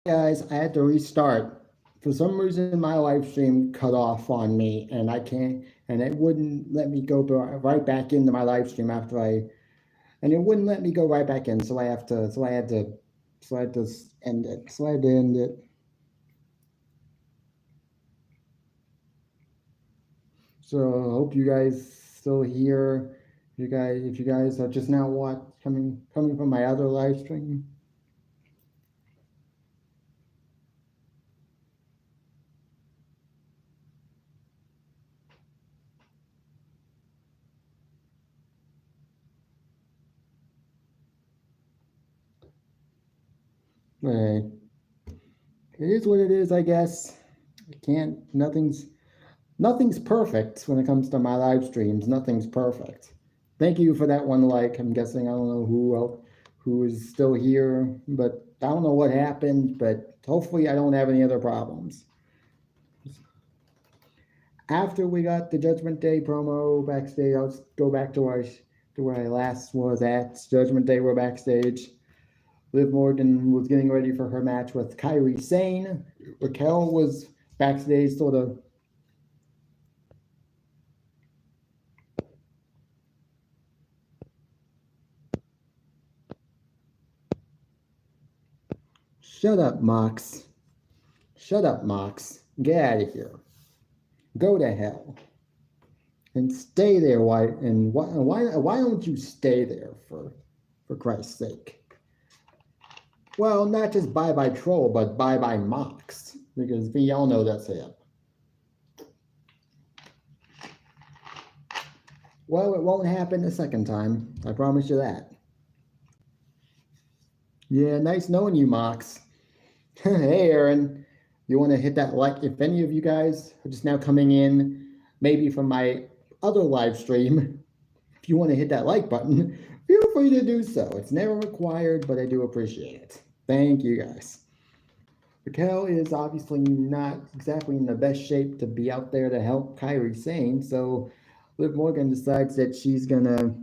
guys, I had to restart. For some reason, my live stream cut off on me, and I can't, and it wouldn't let me go right back into my live stream after and it wouldn't let me go right back in. So I had to end it. So I had to end it. So I hope you guys still here. If you guys are just now coming from my other live stream. Right. It is what it is, I guess. I can't. Nothing's perfect when it comes to my live streams. Nothing's perfect. Thank you for that one like. I'm guessing I don't know who is still here, but I don't know what happened, but hopefully I don't have any other problems. After we got the Judgment Day promo backstage, I'll just go back to where I last was at. Judgment Day were backstage. Liv Morgan was getting ready for her match with Kairi Sane. Raquel was backstage, sort of. Shut up, Mox. Shut up, Mox. Get out of here. Go to hell. And stay there. Why don't you stay there for Christ's sake? Well, not just bye Troll, but bye Mox, because we all know that's him. Well, it won't happen the second time. I promise you that. Yeah, nice knowing you, Mox. Hey, Aaron. You want to hit that like? If any of you guys are just now coming in, maybe from my other live stream, if you want to hit that like button, feel free to do so. It's never required, but I do appreciate it. Thank you, guys. Raquel is obviously not exactly in the best shape to be out there to help Kairi Sane, so Liv Morgan decides that she's gonna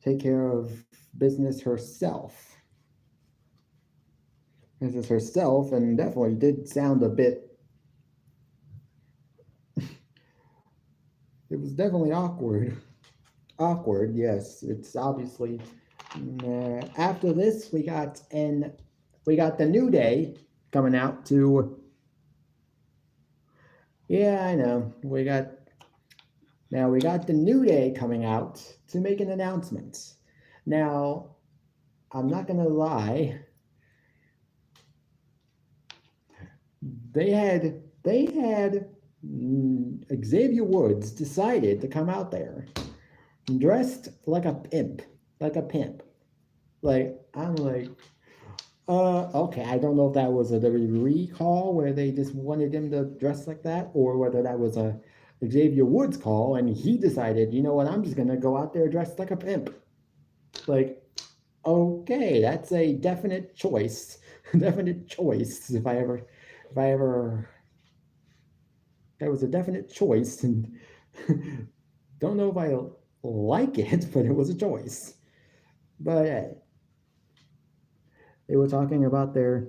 take care of business herself. Business herself, and definitely did sound a bit. It was definitely awkward. Awkward, yes. It's obviously. After this, we got the New Day coming out to. Yeah, I know. We got the New Day coming out to make an announcement. Now, I'm not gonna lie. They had Xavier Woods decided to come out there dressed like a pimp. Like, I'm like, okay, I don't know if that was a WWE call where they just wanted him to dress like that, or whether that was a Xavier Woods call and he decided, you know what, I'm just gonna go out there dressed like a pimp. Like, okay, that's a definite choice. Definite choice. If I ever that was a definite choice, and don't know if I like it, but it was a choice. But they were talking about their.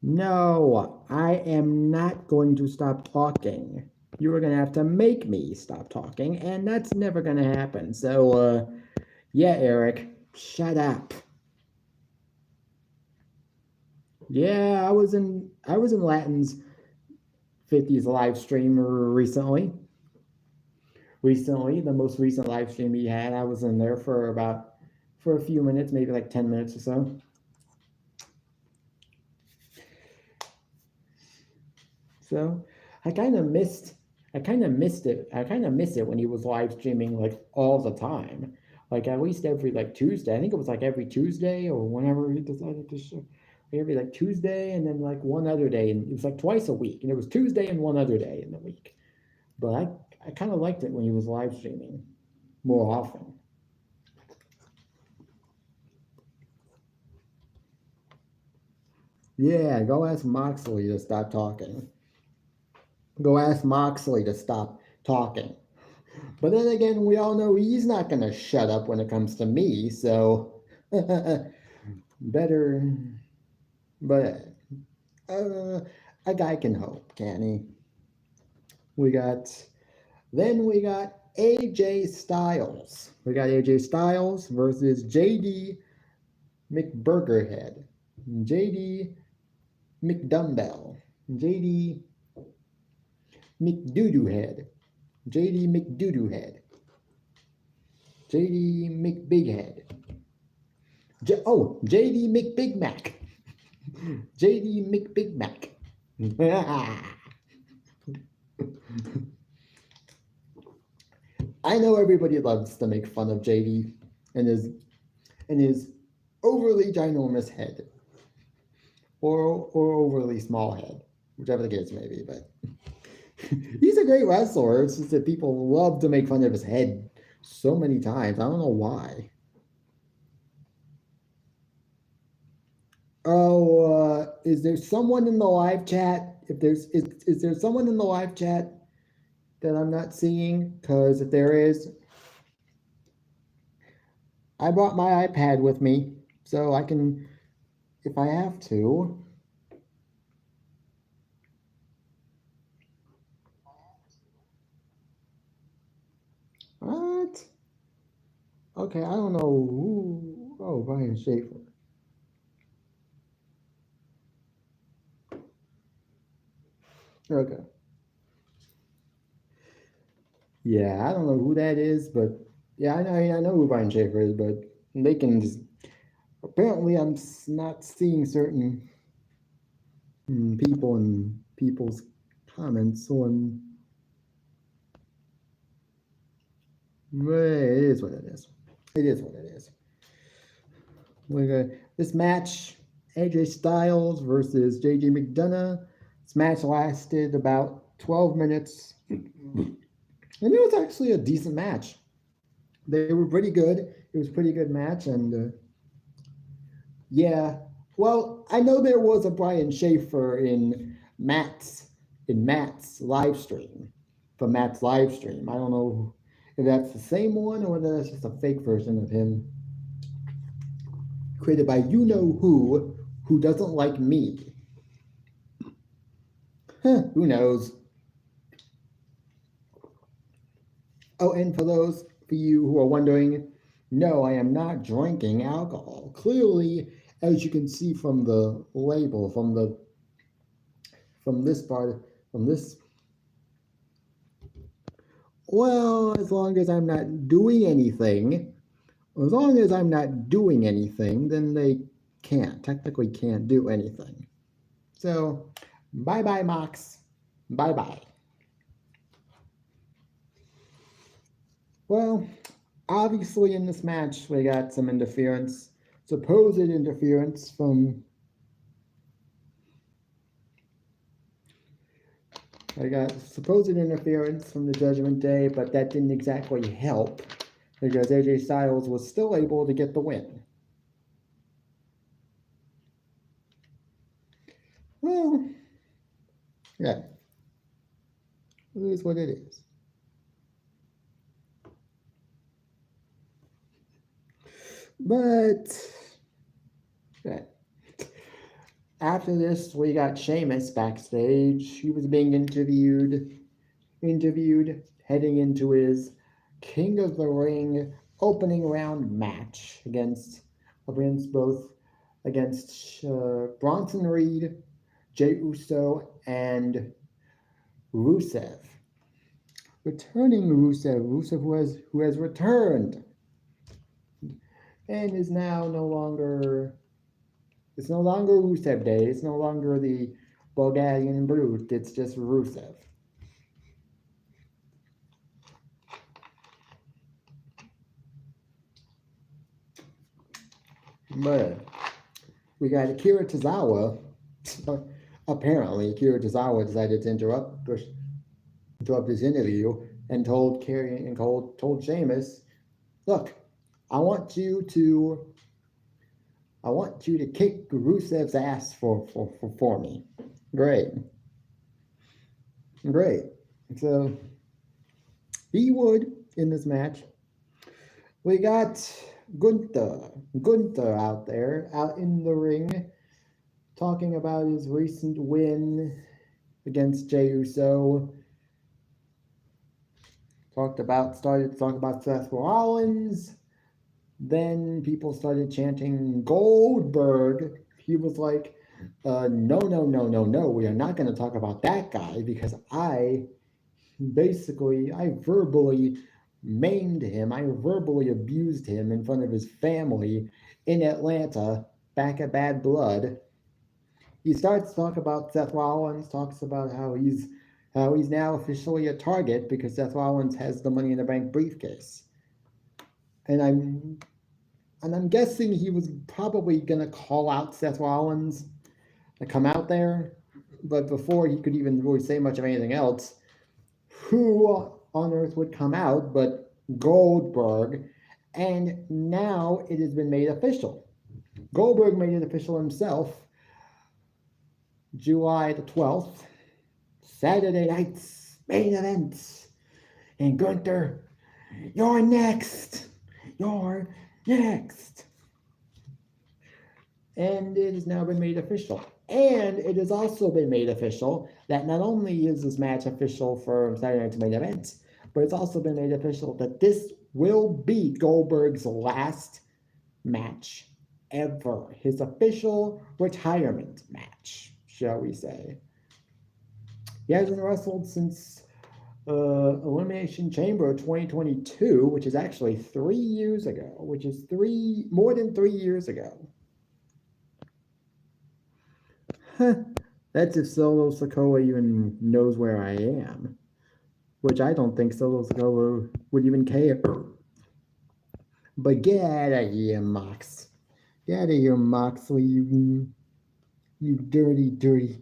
No, I am not going to stop talking. You are going to have to make me stop talking, and that's never going to happen. So, yeah, Eric, shut up. Yeah, I was in Latin's 50s live stream recently. The most recent live stream he had, I was in there for a few minutes, maybe like 10 minutes or so. So I kind of missed it. I kind of miss it when he was live streaming like all the time, like at least every like Tuesday. I think it was like every Tuesday or whenever he decided to show. Every like Tuesday and then like one other day, and it was like twice a week, and it was Tuesday and one other day in the week. But I kind of liked it when he was live streaming more often. Yeah, go ask Moxley to stop talking. Go ask Moxley to stop talking. But then again, we all know he's not going to shut up when it comes to me, so better But a guy can hope, can he? We got we got AJ Styles. We got AJ Styles versus JD McBurgerhead. JD McDumbbell. JD McDoodoohead. JD McDoodoohead. JD McBighead. JD McBigMac. JD McBigMac. I know everybody loves to make fun of JD and his overly ginormous head, or overly small head, whichever the case may be. But he's a great wrestler. It's just that people love to make fun of his head so many times. I don't know why. Oh, is there someone in the live chat? If there's is there someone in the live chat that I'm not seeing? Because if there is, I brought my iPad with me, so I can, if I have to. What? Okay, I don't know who. Oh, Ryan Schaefer. Okay. Yeah, I don't know who that is, but yeah, I know who Ryan Schaefer is, but they can just. Apparently, I'm not seeing certain people and people's comments on. But it is what it is. It is what it is. We got this match: AJ Styles versus JJ McDonough. This match lasted about 12 minutes, and it was actually a decent match. They were pretty good. It was a pretty good match, and yeah. Well, I know there was a Brian Schaefer in Matt's live stream, for Matt's live stream. I don't know if that's the same one or whether that's just a fake version of him created by you know who doesn't like me. Huh, who knows? Oh, and for you who are wondering, no, I am not drinking alcohol. Clearly, as you can see from the label, from this part, from this. Well, as long as I'm not doing anything, then they technically can't do anything. So, bye bye, Mox. Bye bye. Well, obviously in this match we got some interference, supposed interference from. I got supposed interference from the Judgment Day, but that didn't exactly help because AJ Styles was still able to get the win. Well, yeah, it is what it is. But yeah. After this, we got Sheamus backstage. He was being interviewed, heading into his King of the Ring opening round match against Bronson Reed, Jey Uso, and Rusev. Returning Rusev who has returned and is now no longer. It's no longer Rusev Day. It's no longer the Bulgarian Brute. It's just Rusev. But we got Akira Tozawa. Apparently, Akira Tozawa decided to interrupt his interview and told Sheamus, "Look, I want you to kick Rusev's ass for me." Great. So he would in this match. We got Gunther out in the ring, talking about his recent win against Jey Uso. Started to talk about Seth Rollins. Then people started chanting Goldberg. He was like, no, we are not going to talk about that guy because I verbally maimed him. I verbally abused him in front of his family in Atlanta back at Bad Blood. He starts to talk about Seth Rollins, talks about how he's now officially a target because Seth Rollins has the Money in the Bank briefcase. And I'm guessing he was probably gonna call out Seth Rollins to come out there, but before he could even really say much of anything else, who on earth would come out but Goldberg? And now it has been made official. Goldberg made it official himself. July the 12th, Saturday night's main event. And Gunther, you're next. You're next. And it has now been made official. And it has also been made official that not only is this match official for Saturday night's main event, but it's also been made official that this will be Goldberg's last match ever. His official retirement match, shall we say. He hasn't wrestled since Elimination Chamber 2022, which is actually 3 years ago, more than 3 years ago. That's if Solo Sikoa even knows where I am, which I don't think Solo Sikoa would even care. But get out of here, Mox. Get out of here, Moxley, you dirty,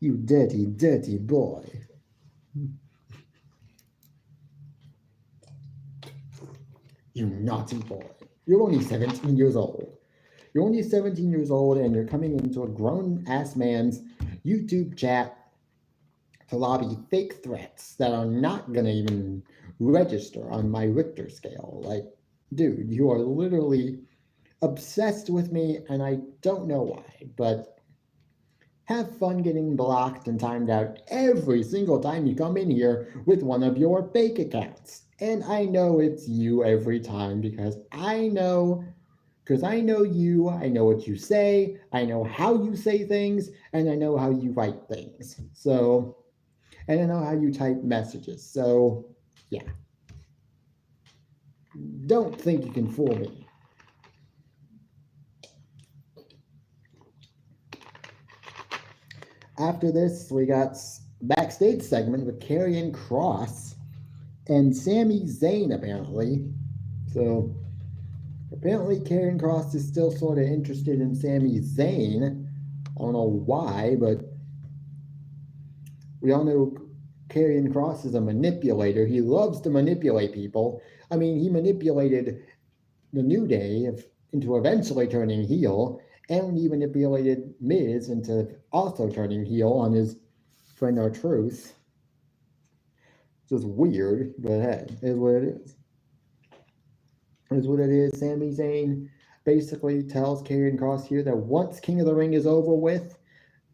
you dirty boy. You naughty boy. You're only 17 years old. You're only 17 years old and you're coming into a grown-ass man's YouTube chat to lobby fake threats that are not going to even register on my Richter scale. Like, dude, you are literally obsessed with me and I don't know why, but have fun getting blocked and timed out every single time you come in here with one of your fake accounts. And I know it's you every time because I know you, I know what you say, I know how you say things, and I know how you write things. So, and I know how you type messages. So, yeah. Don't think you can fool me. After this, we got backstage segment with Karrion Kross and Sami Zayn, apparently. So, apparently Karrion Kross is still sort of interested in Sami Zayn. I don't know why, but we all know Karrion Kross is a manipulator. He loves to manipulate people. I mean, he manipulated the New Day into eventually turning heel, and he manipulated Miz into also turning heel on his friend R-Truth. Just weird, but hey, it is what it is. It is what it is. Sami Zayn basically tells Karrion Kross here that once King of the Ring is over with,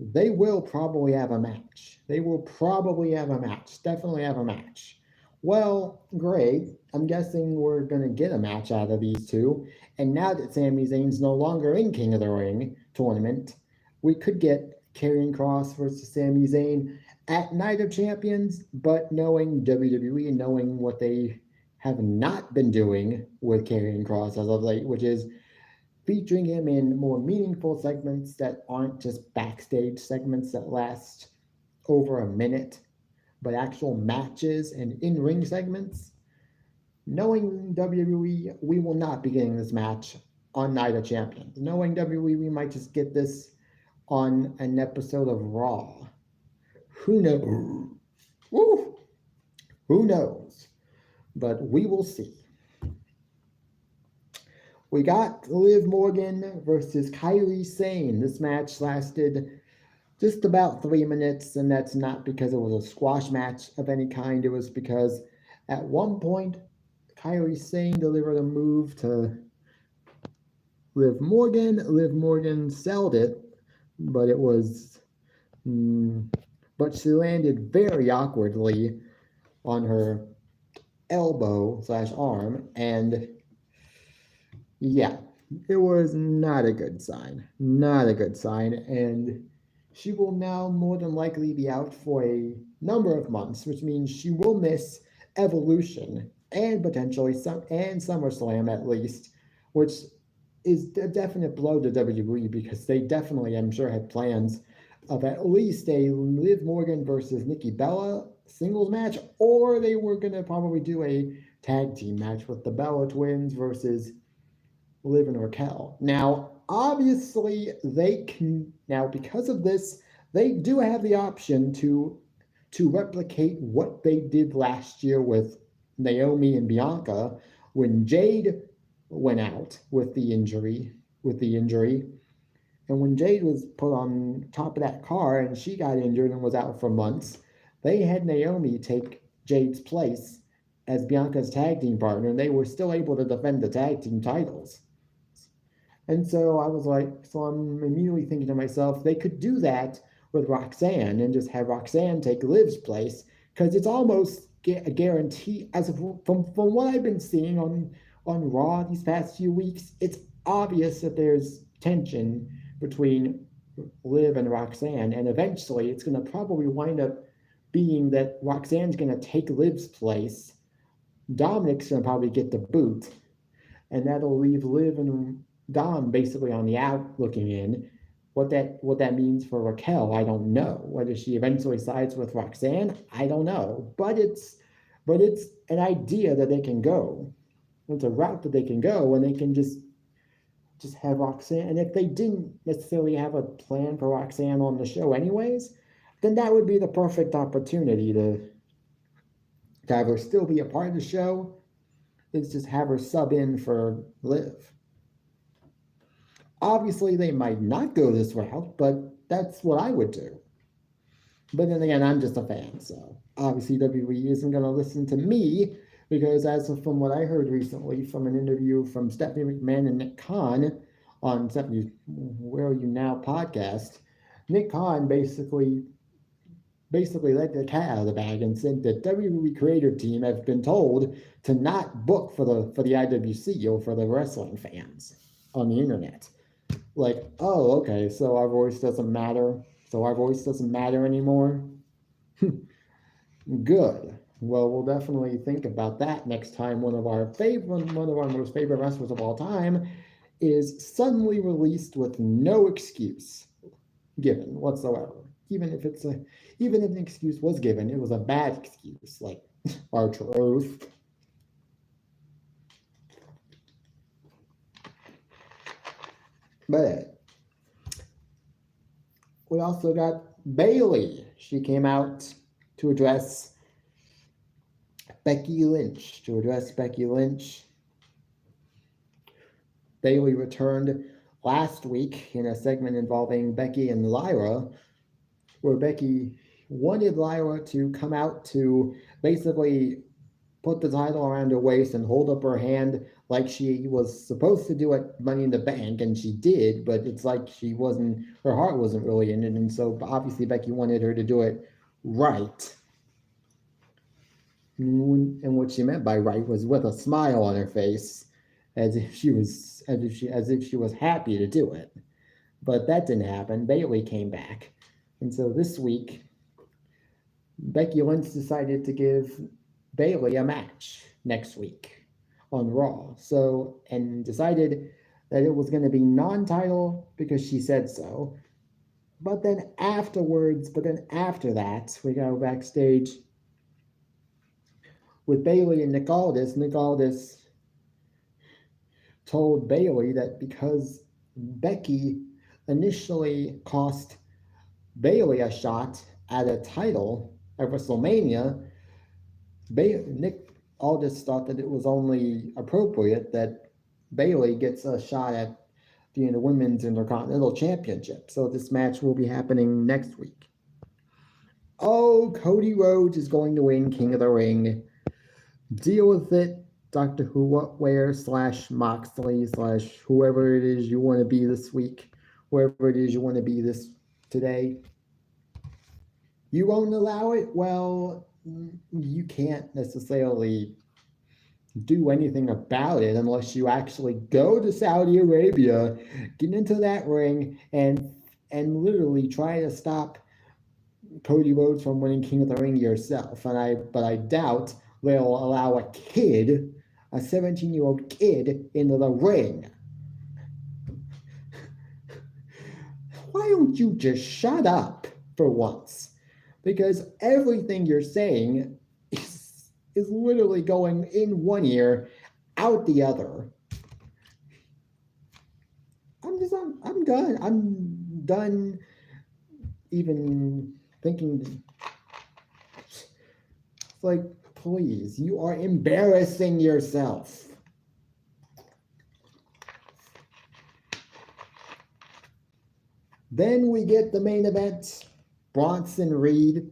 they will probably have a match. Definitely have a match. Well, great. I'm guessing we're going to get a match out of these two. And now that Sami Zayn's no longer in King of the Ring tournament, we could get Karrion Kross versus Sami Zayn at Night of Champions, but knowing WWE and knowing what they have not been doing with Karrion Kross as of late, which is featuring him in more meaningful segments that aren't just backstage segments that last over a minute, but actual matches and in-ring segments. Knowing WWE, we will not be getting this match on Night of Champions. Knowing WWE, we might just get this on an episode of Raw. Who knows? Woo! Who knows? But we will see. We got Liv Morgan versus Kairi Sane. This match lasted just about 3 minutes, and that's not because it was a squash match of any kind. It was because at one point, Kairi Sane delivered a move to Liv Morgan. Liv Morgan sold it, but it was, but she landed very awkwardly on her elbow slash arm, and yeah, it was not a good sign. Not a good sign, and she will now more than likely be out for a number of months, which means she will miss Evolution and potentially SummerSlam at least, which is a definite blow to WWE because they definitely, I'm sure, had plans of at least a Liv Morgan versus Nikki Bella singles match, or they were going to probably do a tag team match with the Bella twins versus Liv and Raquel. Now, obviously, they can now because of this, they do have the option to replicate what they did last year with Naomi and Bianca when Jade went out with the injury. And when Jade was put on top of that car and she got injured and was out for months, they had Naomi take Jade's place as Bianca's tag team partner, and they were still able to defend the tag team titles. And so I was like, so I'm immediately thinking to myself, they could do that with Roxanne and just have Roxanne take Liv's place because it's almost a guarantee. As of, from what I've been seeing on Raw these past few weeks, it's obvious that there's tension between Liv and Roxanne, and eventually it's going to probably wind up being that Roxanne's going to take Liv's place. Dominic's going to probably get the boot, and that'll leave Liv and Dom basically on the out looking in. What that means for Raquel, I don't know. Whether she eventually sides with Roxanne, I don't know. But it's an idea that they can go. It's a route that they can go, and they can just have Roxanne. And if they didn't necessarily have a plan for Roxanne on the show anyways, then that would be the perfect opportunity to have her still be a part of the show. Is just have her sub in for Liv. Obviously, they might not go this route, but that's what I would do. But then again, I'm just a fan, so obviously WWE isn't going to listen to me because from what I heard recently from an interview from Stephanie McMahon and Nick Khan on Stephanie's Where Are You Now podcast, Nick Khan basically let the cat out of the bag and said that WWE creative team have been told to not book for the IWC or for the wrestling fans on the internet. Like, oh, okay, so our voice doesn't matter. So our voice doesn't matter anymore. Good. Well, we'll definitely think about that next time one of our most favorite wrestlers of all time is suddenly released with no excuse given whatsoever. Even if an excuse was given, it was a bad excuse, like R-Truth. But we also got Bayley. She came out to address Becky Lynch. Bayley returned last week in a segment involving Becky and Lyra, where Becky wanted Lyra to come out to basically put the title around her waist and hold up her hand like she was supposed to do at Money in the Bank, and she did, but it's like her heart wasn't really in it, and so obviously Becky wanted her to do it right. And what she meant by right was with a smile on her face, as if she was happy to do it. But that didn't happen. Bayley came back. And so this week, Becky Lynch decided to give Bayley a match next week on Raw. And decided that it was going to be non-title because she said so. But then after that, we go backstage with Bayley and Nick Aldis. Nick Aldis told Bayley that because Becky initially cost Bayley a shot at a title at WrestleMania, Nick Aldis thought that it was only appropriate that Bayley gets a shot at the Women's Intercontinental Championship. So this match will be happening next week. Oh, Cody Rhodes is going to win King of the Ring. Deal with it Doctor Who Whatware / Moxley / whoever it is you want to be this week, wherever it is you want to be this today. You won't allow it? Well, you can't necessarily do anything about it unless you actually go to Saudi Arabia, get into that ring, and literally try to stop Cody Rhodes from winning King of the Ring yourself. But I doubt they'll allow a 17-year-old kid, into the ring. Why don't you just shut up for once? Because everything you're saying is literally going in one ear, out the other. I'm done. I'm done even thinking. It's like, please, you are embarrassing yourself. Then we get the main event. Bronson Reed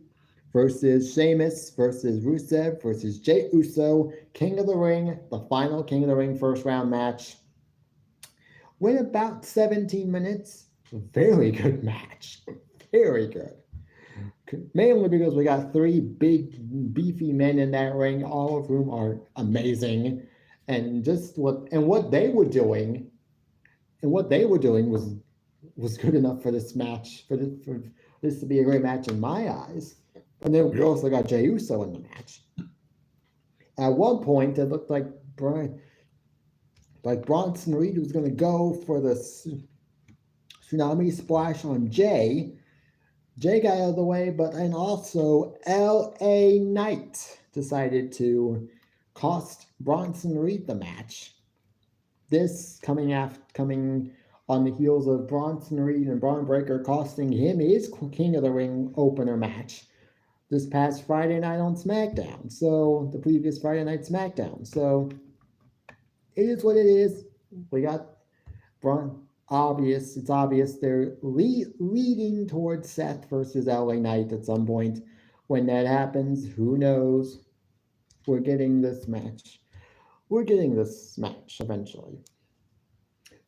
versus Sheamus versus Rusev versus Jey Uso. King of the Ring, the final King of the Ring first round match. Went about 17 minutes. Very good match. Very good. Mainly because we got three big, beefy men in that ring, all of whom are amazing. And what they were doing was good enough for this match, for this to be a great match in my eyes. And then we also got Jey Uso in the match. At one point, it looked like Bronson Reed was going to go for the tsunami splash on Jay. Jay got out of the way, and also LA Knight decided to cost Bronson Reed the match. This coming on the heels of Bronson Reed and Braun Breaker costing him his King of the Ring opener match this past Friday night on SmackDown. So the previous Friday night SmackDown. So it is what it is. We got Braun. It's obvious they're leading towards Seth versus LA Knight at some point. When that happens, who knows? We're getting this match. Eventually.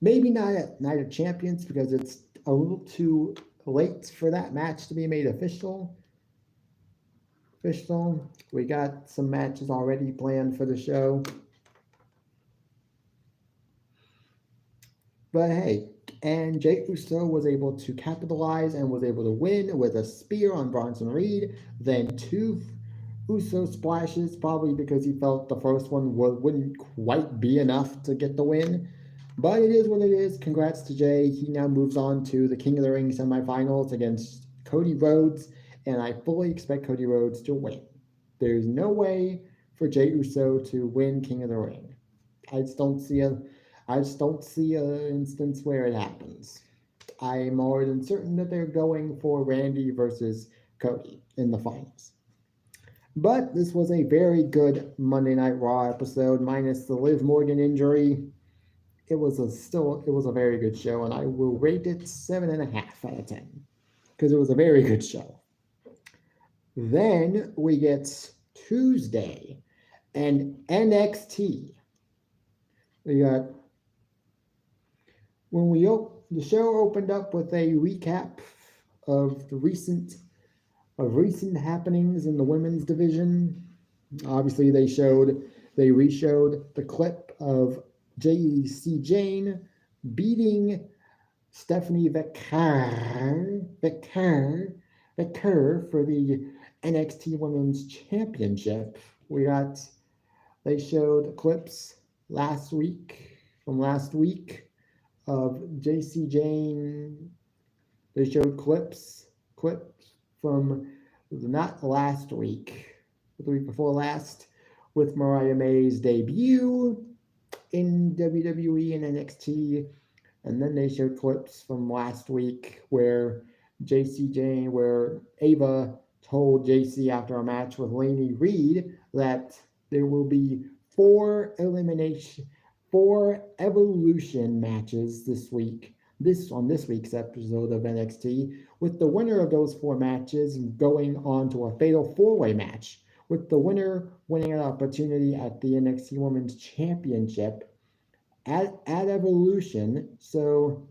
Maybe not at Night of Champions because it's a little too late for that match to be made official. We got some matches already planned for the show. But hey, and Jey Uso was able to capitalize and was able to win with a spear on Bronson Reed, then two Uso splashes, probably because he felt the first one wouldn't quite be enough to get the win. But it is what it is. Congrats to Jay. He now moves on to the King of the Ring semifinals against Cody Rhodes, and I fully expect Cody Rhodes to win. There's no way for Jey Uso to win King of the Ring. I just don't see an instance where it happens. I'm more than certain that they're going for Randy versus Cody in the finals. But this was a very good Monday Night Raw episode, minus the Liv Morgan injury. It was a very good show, and I will rate it 7.5 out of 10 because it was a very good show. Then we get Tuesday and NXT. We got the show opened up with a recap of recent happenings in the women's division. Obviously, they reshowed the clip of Jacy Jayne beating Stephanie Vaquer for the NXT Women's Championship. They showed clips last week of Jacy Jayne. They showed clips from not last week, but the week before last, with Mariah May's debut in WWE and NXT. And then they showed clips from last week where Ava told Jacy after a match with Lainey Reed that there will be 4 Evolution matches on this week's episode of NXT, with the winner of those 4 matches going on to a fatal 4-way match with the winner winning an opportunity at the NXT Women's Championship at Evolution. So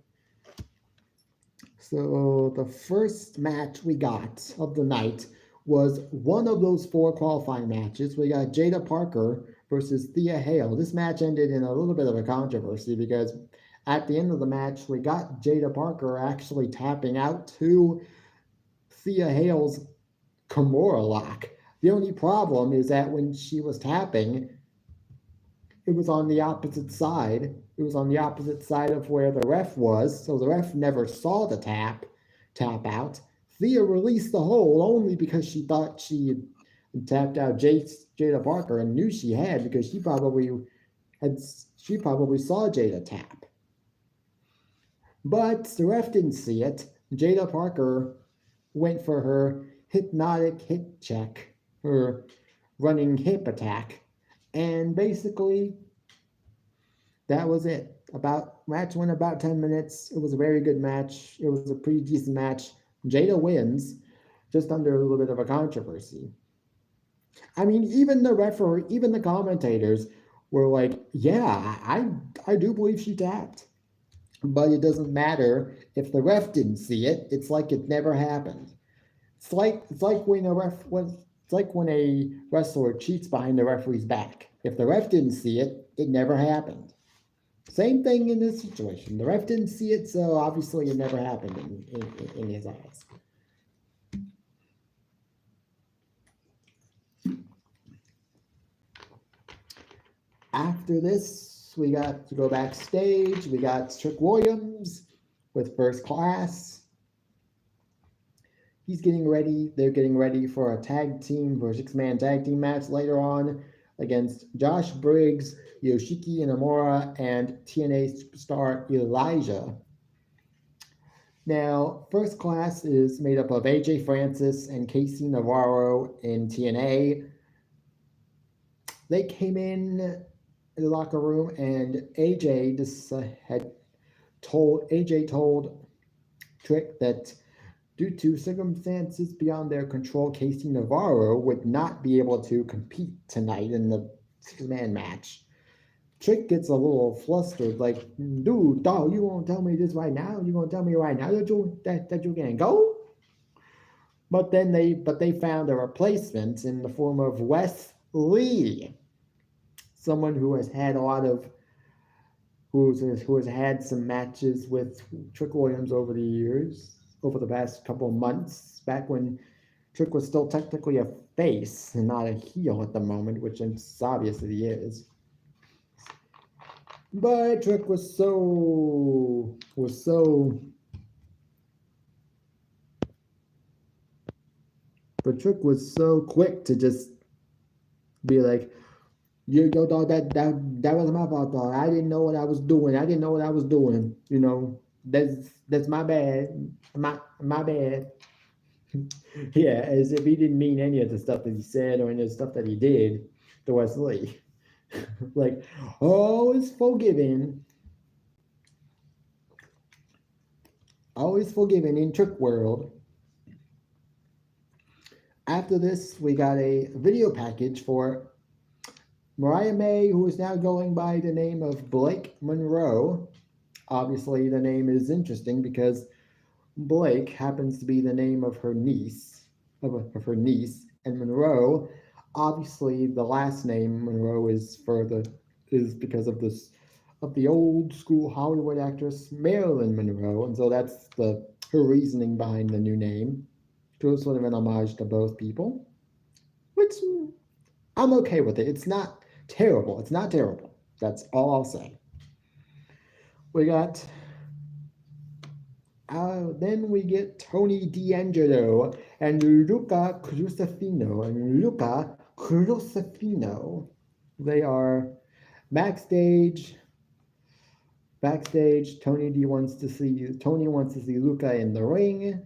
the first match we got of the night was one of those 4 qualifying matches. We got Jada Parker versus Thea Hale. This match ended in a little bit of a controversy because at the end of the match, we got Jada Parker actually tapping out to Thea Hale's Kimura lock. The only problem is that when she was tapping, it was on the opposite side. It was on the opposite side of where the ref was, so the ref never saw the tap out. Thea released the hold only because she thought she had tapped out Jada Parker and knew she had because she probably saw Jada tap. But the ref didn't see it. Jada Parker went for her hypnotic hip check, her running hip attack, and basically that was it. Match went about 10 minutes. It was a very good match. It was a pretty decent match. Jada wins, just under a little bit of a controversy. I mean, even the referee, even the commentators were like, yeah, I do believe she tapped. But it doesn't matter if the ref didn't see it. It's like it never happened. It's like when a wrestler cheats behind the referee's back. If the ref didn't see it, it never happened. Same thing in this situation. The ref didn't see it, so obviously it never happened in his eyes. After this, we got to go backstage. We got Trick Williams with First Class. He's getting ready. They're getting ready for a tag team, for a 6-man tag team match later on against Josh Briggs, Yoshiki Inamura, and TNA superstar Elijah. Now, First Class is made up of AJ Francis and Casey Navarro in TNA. They came in the locker room, and AJ told Trick that due to circumstances beyond their control, Casey Navarro would not be able to compete tonight in the 6-man match. Trick gets a little flustered, like, dude, dog, you won't tell me this right now? You gonna tell me right now that you can't go? But they found a replacement in the form of Wes Lee, someone who has had some matches with Trick Williams over the years, over the past couple of months, back when Trick was still technically a face and not a heel at the moment, which it's obvious that he is. But Trick was so quick to just be like, you go, dog, that was my fault, dog. I didn't know what I was doing. You know, that's my bad. My bad. Yeah, as if he didn't mean any of the stuff that he said or any of the stuff that he did to Wes Lee. Like, oh, it's forgiven. Always forgiven in Trick World. After this, we got a video package for Mariah May, who is now going by the name of Blake Monroe. Obviously, the name is interesting because Blake happens to be the name of her niece, and Monroe, obviously, the last name Monroe is because of the old school Hollywood actress Marilyn Monroe, and so that's her reasoning behind the new name, to sort of an homage to both people, which I'm okay with it. It's not terrible. That's all I'll say. We got. Then we get Tony D'Angelo and Luca Crucifino. They are backstage. Tony wants to see Luca in the ring.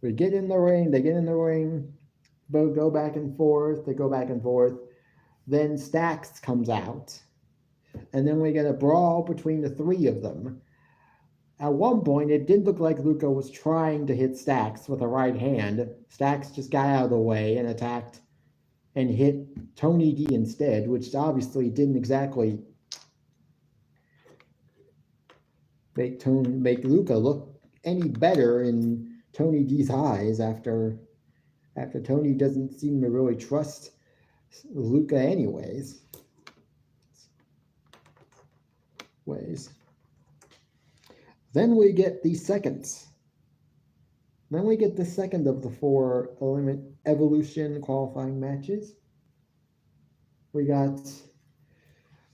They get in the ring. Both go back and forth. Then Stax comes out. And then we get a brawl between the three of them. At one point, it did look like Luca was trying to hit Stax with a right hand. Stax just got out of the way and attacked and hit Tony D instead, which obviously didn't exactly make Luca look any better in Tony D's eyes after Tony doesn't seem to really trust Luca anyways. Then we get the seconds. Then we get the second of the 4 Evolution qualifying matches. We got,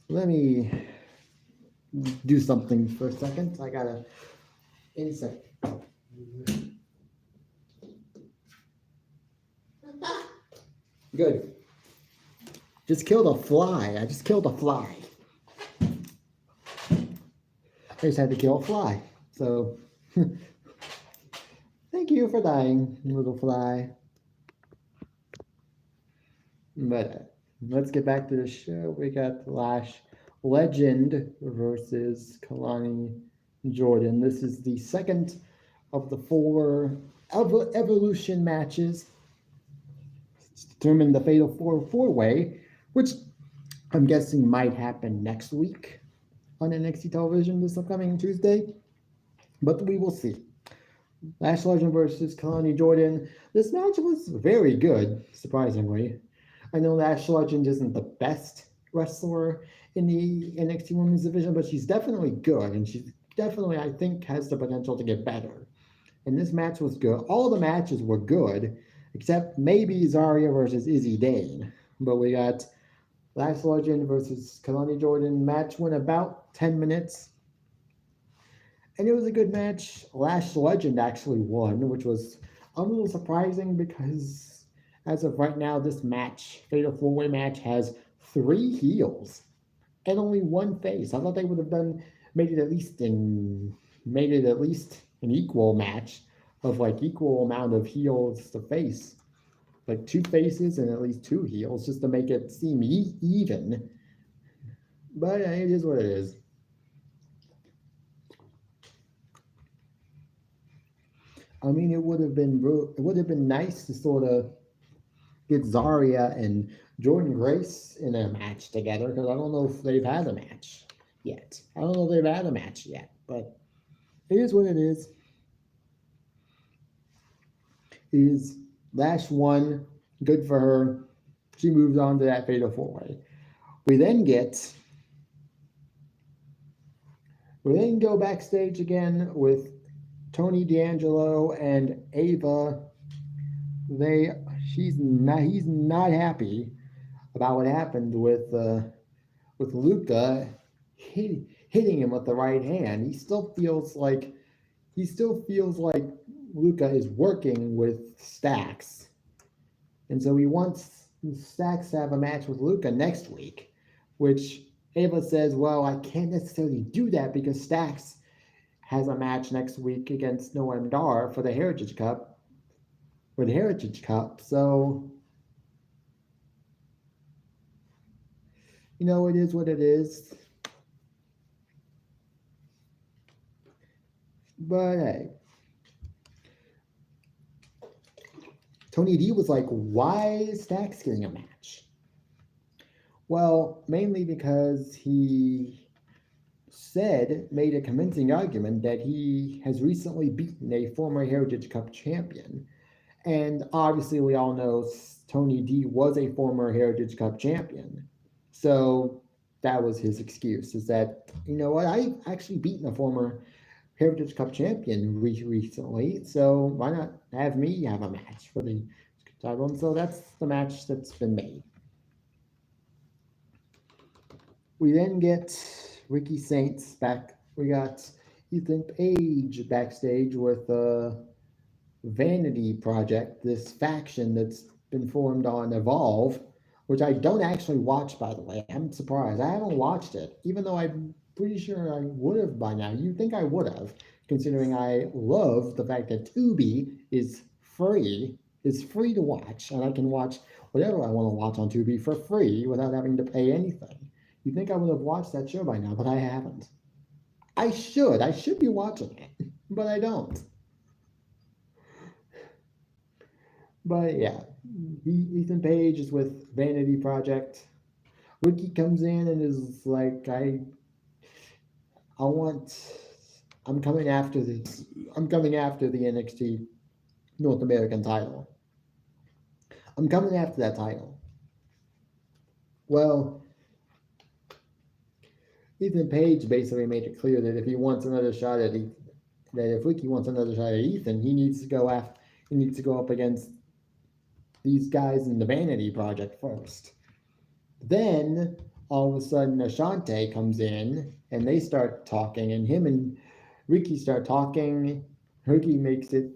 let me do something for a second. I gotta, any second. Good. Just killed a fly. I just killed a fly. I just had to kill a fly. So, thank you for dying, little fly. But let's get back to the show. We got Lash Legend versus Kalani Jordan. This is the second of the 4 Evolution matches. It's determined the Fatal 4-way, which I'm guessing might happen next week on NXT television this upcoming Tuesday, but we will see. Lash Legend versus Kalani Jordan. This match was very good, surprisingly. I know Lash Legend isn't the best wrestler in the NXT Women's Division, but she's definitely good, and she's definitely, I think, has the potential to get better. And this match was good. All the matches were good, except maybe Zarya versus Izzy Dane. But we got Lash Legend versus Kalani Jordan. Match went about 10 minutes. And it was a good match. Lash Legend actually won, which was a little surprising because as of right now, this match, Fatal 4-way match, has 3 heels and only 1 face. I thought they would have made it at least an equal match of like equal amount of heels to face. Like 2 faces and at least 2 heels just to make it seem even. But it is what it is. I mean, it would have been nice to sort of get Zarya and Jordynne Grace in a match together because I don't know if they've had a match yet. But it is what it is. Lash won, good for her. She moves on to that Fatal 4-way. We then go backstage again with Tony D'Angelo and Ava. He's not happy about what happened with Luca hitting him with the right hand. He still feels like Luca is working with Stacks, and so he wants Stacks to have a match with Luca next week, which Ava says, well, I can't necessarily do that because Stacks has a match next week against Noam Dar for the Heritage Cup. So, it is what it is. But hey, Tony D was like, why is Stacks getting a match? Well, mainly because he made a convincing argument that he has recently beaten a former Heritage Cup champion. And obviously we all know Tony D was a former Heritage Cup champion. So that was his excuse, is that, I've actually beaten a former Heritage Cup champion recently, so why not have me have a match for the title? And so that's the match that's been made. We then get Ricky Saints back. We got Ethan Page backstage with Vanity Project, this faction that's been formed on Evolve, which I don't actually watch, by the way. I'm surprised. I haven't watched it, even though I'm pretty sure I would have by now. You'd think I would have, considering I love the fact that Tubi is free to watch, and I can watch whatever I want to watch on Tubi for free without having to pay anything. You'd think I would have watched that show by now, but I haven't. I should be watching it, but I don't. But yeah, Ethan Page is with Vanity Project. Ricky comes in and is like, I want, I'm coming after this. I'm coming after the NXT North American title. I'm coming after that title. Well, Ethan Page basically made it clear that if he wants another shot at Ethan, that if Ricky wants another shot at Ethan, he needs to go after, he needs to go up against these guys in the Vanity Project first. Then all of a sudden Ashante comes in and they start talking, and him and Ricky start talking. Ricky makes note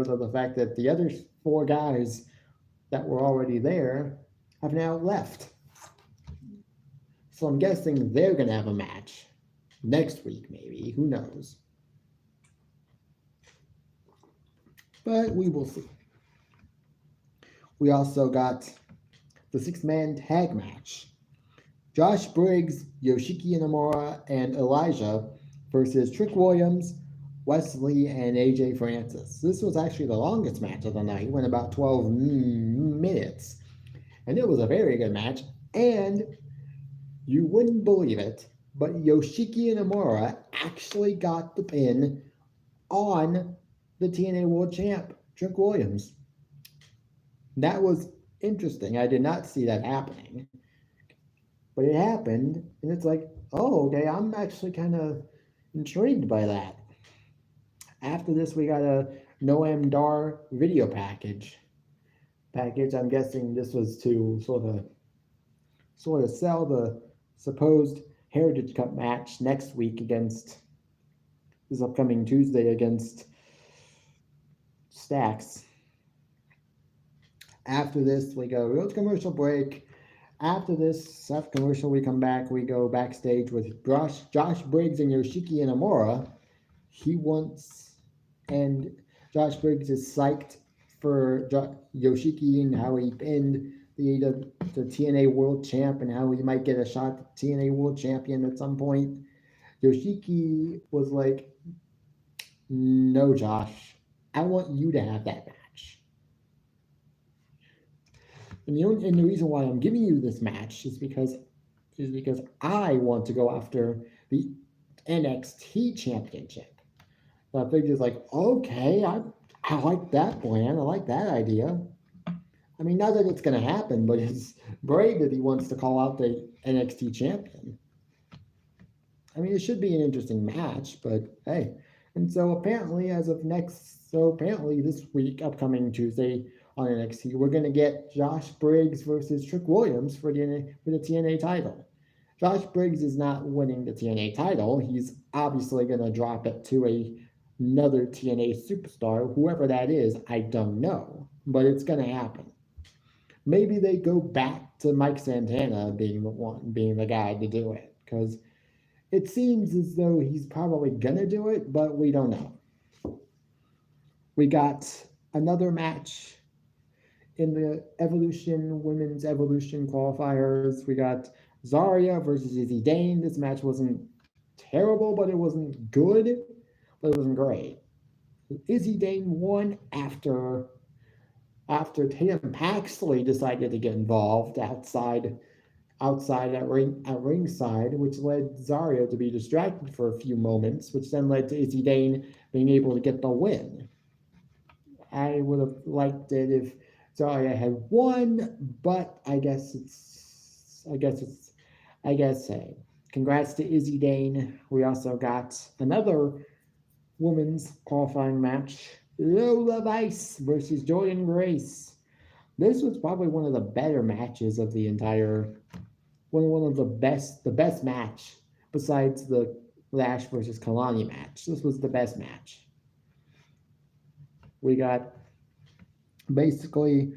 of the fact that the other four guys that were already there have now left. So I'm guessing they're gonna have a match next week, maybe. Who knows? But we will see. We also got the six-man tag match. Josh Briggs, Yoshiki Inamura, and Elijah versus Trick Williams, Wesley, and AJ Francis. This was actually the longest match of the night. It went about 12 minutes. And it was a very good match. And you wouldn't believe it, but Yoshiki Inamura actually got the pin on the TNA World Champ, Trick Williams. That was interesting. I did not see that happening. But it happened, and it's like, oh, okay, I'm actually kind of intrigued by that. After this, we got a Noam Dar video package. I'm guessing this was to sort of sell the supposed Heritage Cup match next week against this upcoming Tuesday against Stax. After this, we go to commercial break. After this commercial, we come back. We go backstage with Josh Briggs and Yoshiki Inamura. And Josh Briggs is psyched for Yoshiki and how he pinned the TNA World Champ and how he might get a shot at TNA World Champion at some point. Yoshiki was like, no, Josh, I want you to have that match. And the reason why I'm giving you this match is because I want to go after the NXT Championship. So I figured, like, okay, I like that plan. I like that idea. I mean, not that it's going to happen, but it's brave that he wants to call out the NXT champion. I mean, it should be an interesting match, but hey. And so apparently, this week, upcoming Tuesday on NXT, we're going to get Josh Briggs versus Trick Williams for the TNA title. Josh Briggs is not winning the TNA title. He's obviously going to drop it to another TNA superstar, whoever that is. I don't know, but it's going to happen. Maybe they go back to Mike Santana being the guy to do it, because it seems as though he's probably gonna do it, but we don't know. We got another match in the Women's Evolution qualifiers. We got Zarya versus Izzy Dane. This match wasn't terrible, but it wasn't good, but it wasn't great. Izzy Dane won after Tatum Paxley decided to get involved outside at ringside, which led Zarya to be distracted for a few moments, which then led to Izzy Dane being able to get the win. I would have liked it if Zarya had won, but hey, congrats to Izzy Dane. We also got another women's qualifying match. Lola Vice versus Jordynne Grace. This was probably one of the better matches of the entire, one of the best match besides the Lash versus Kalani match. This was the best match. We got basically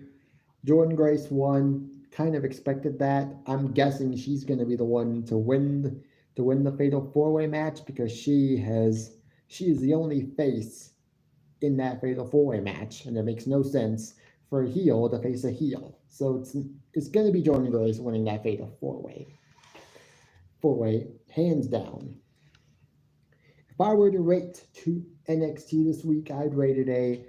Jordynne Grace won. Kind of expected that. I'm guessing she's going to be the one to win the Fatal 4-Way match, because she is the only face in that Fatal 4-Way match, and it makes no sense for a heel to face a heel. So it's going to be Jordynne Grace winning that Fatal 4-Way, hands down. If I were to rate to NXT this week, I'd rate it a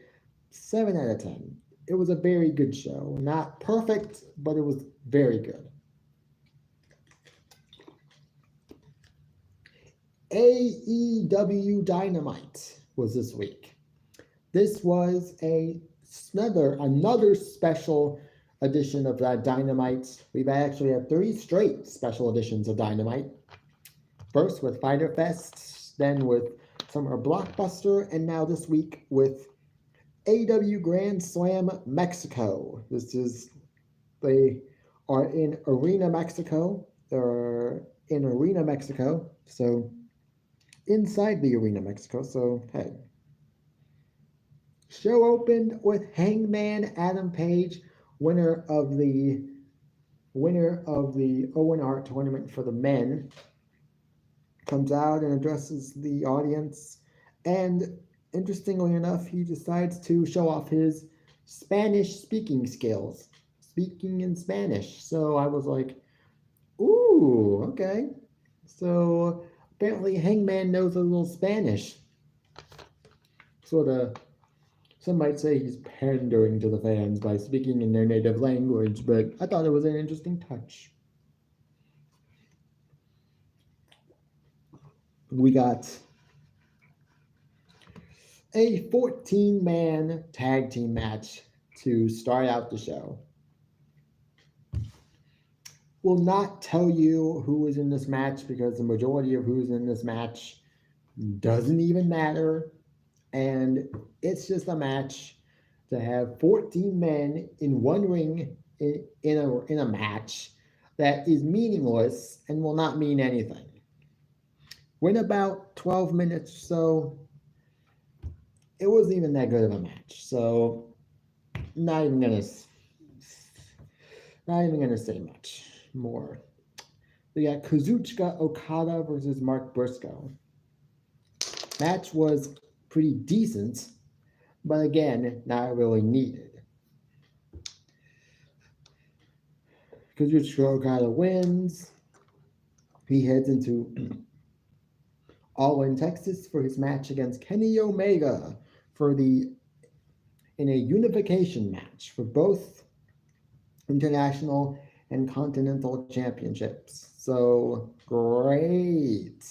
7 out of 10. It was a very good show. Not perfect, but it was very good. AEW Dynamite was this week. This was another special edition of Dynamite. We've actually had 3 straight special editions of Dynamite. First with Fyter Fest, then with Summer Blockbuster, and now this week with AEW Grand Slam Mexico. They are in Arena Mexico. They're in Arena Mexico, so inside the Arena Mexico. So hey, show opened with Hangman Adam Page, winner of the Owen Hart tournament for the men, comes out and addresses the audience, and interestingly enough, he decides to show off his Spanish speaking skills, speaking in Spanish. So I was like, ooh, okay. So apparently Hangman knows a little Spanish. Sort of, some might say he's pandering to the fans by speaking in their native language, but I thought it was an interesting touch. We got a 14-man tag team match to start out the show. Will not tell you who is in this match because the majority of who's in this match doesn't even matter. And it's just a match to have 14 men in one ring in a match that is meaningless and will not mean anything. Went about 12 minutes, so it wasn't even that good of a match. So not even gonna say much more. We got Kazuchika Okada versus Mark Briscoe. Match was pretty decent, but again, not really needed. Kazuchika Okada wins. He heads into All In Texas for his match against Kenny Omega in a unification match for both international and continental championships. So great.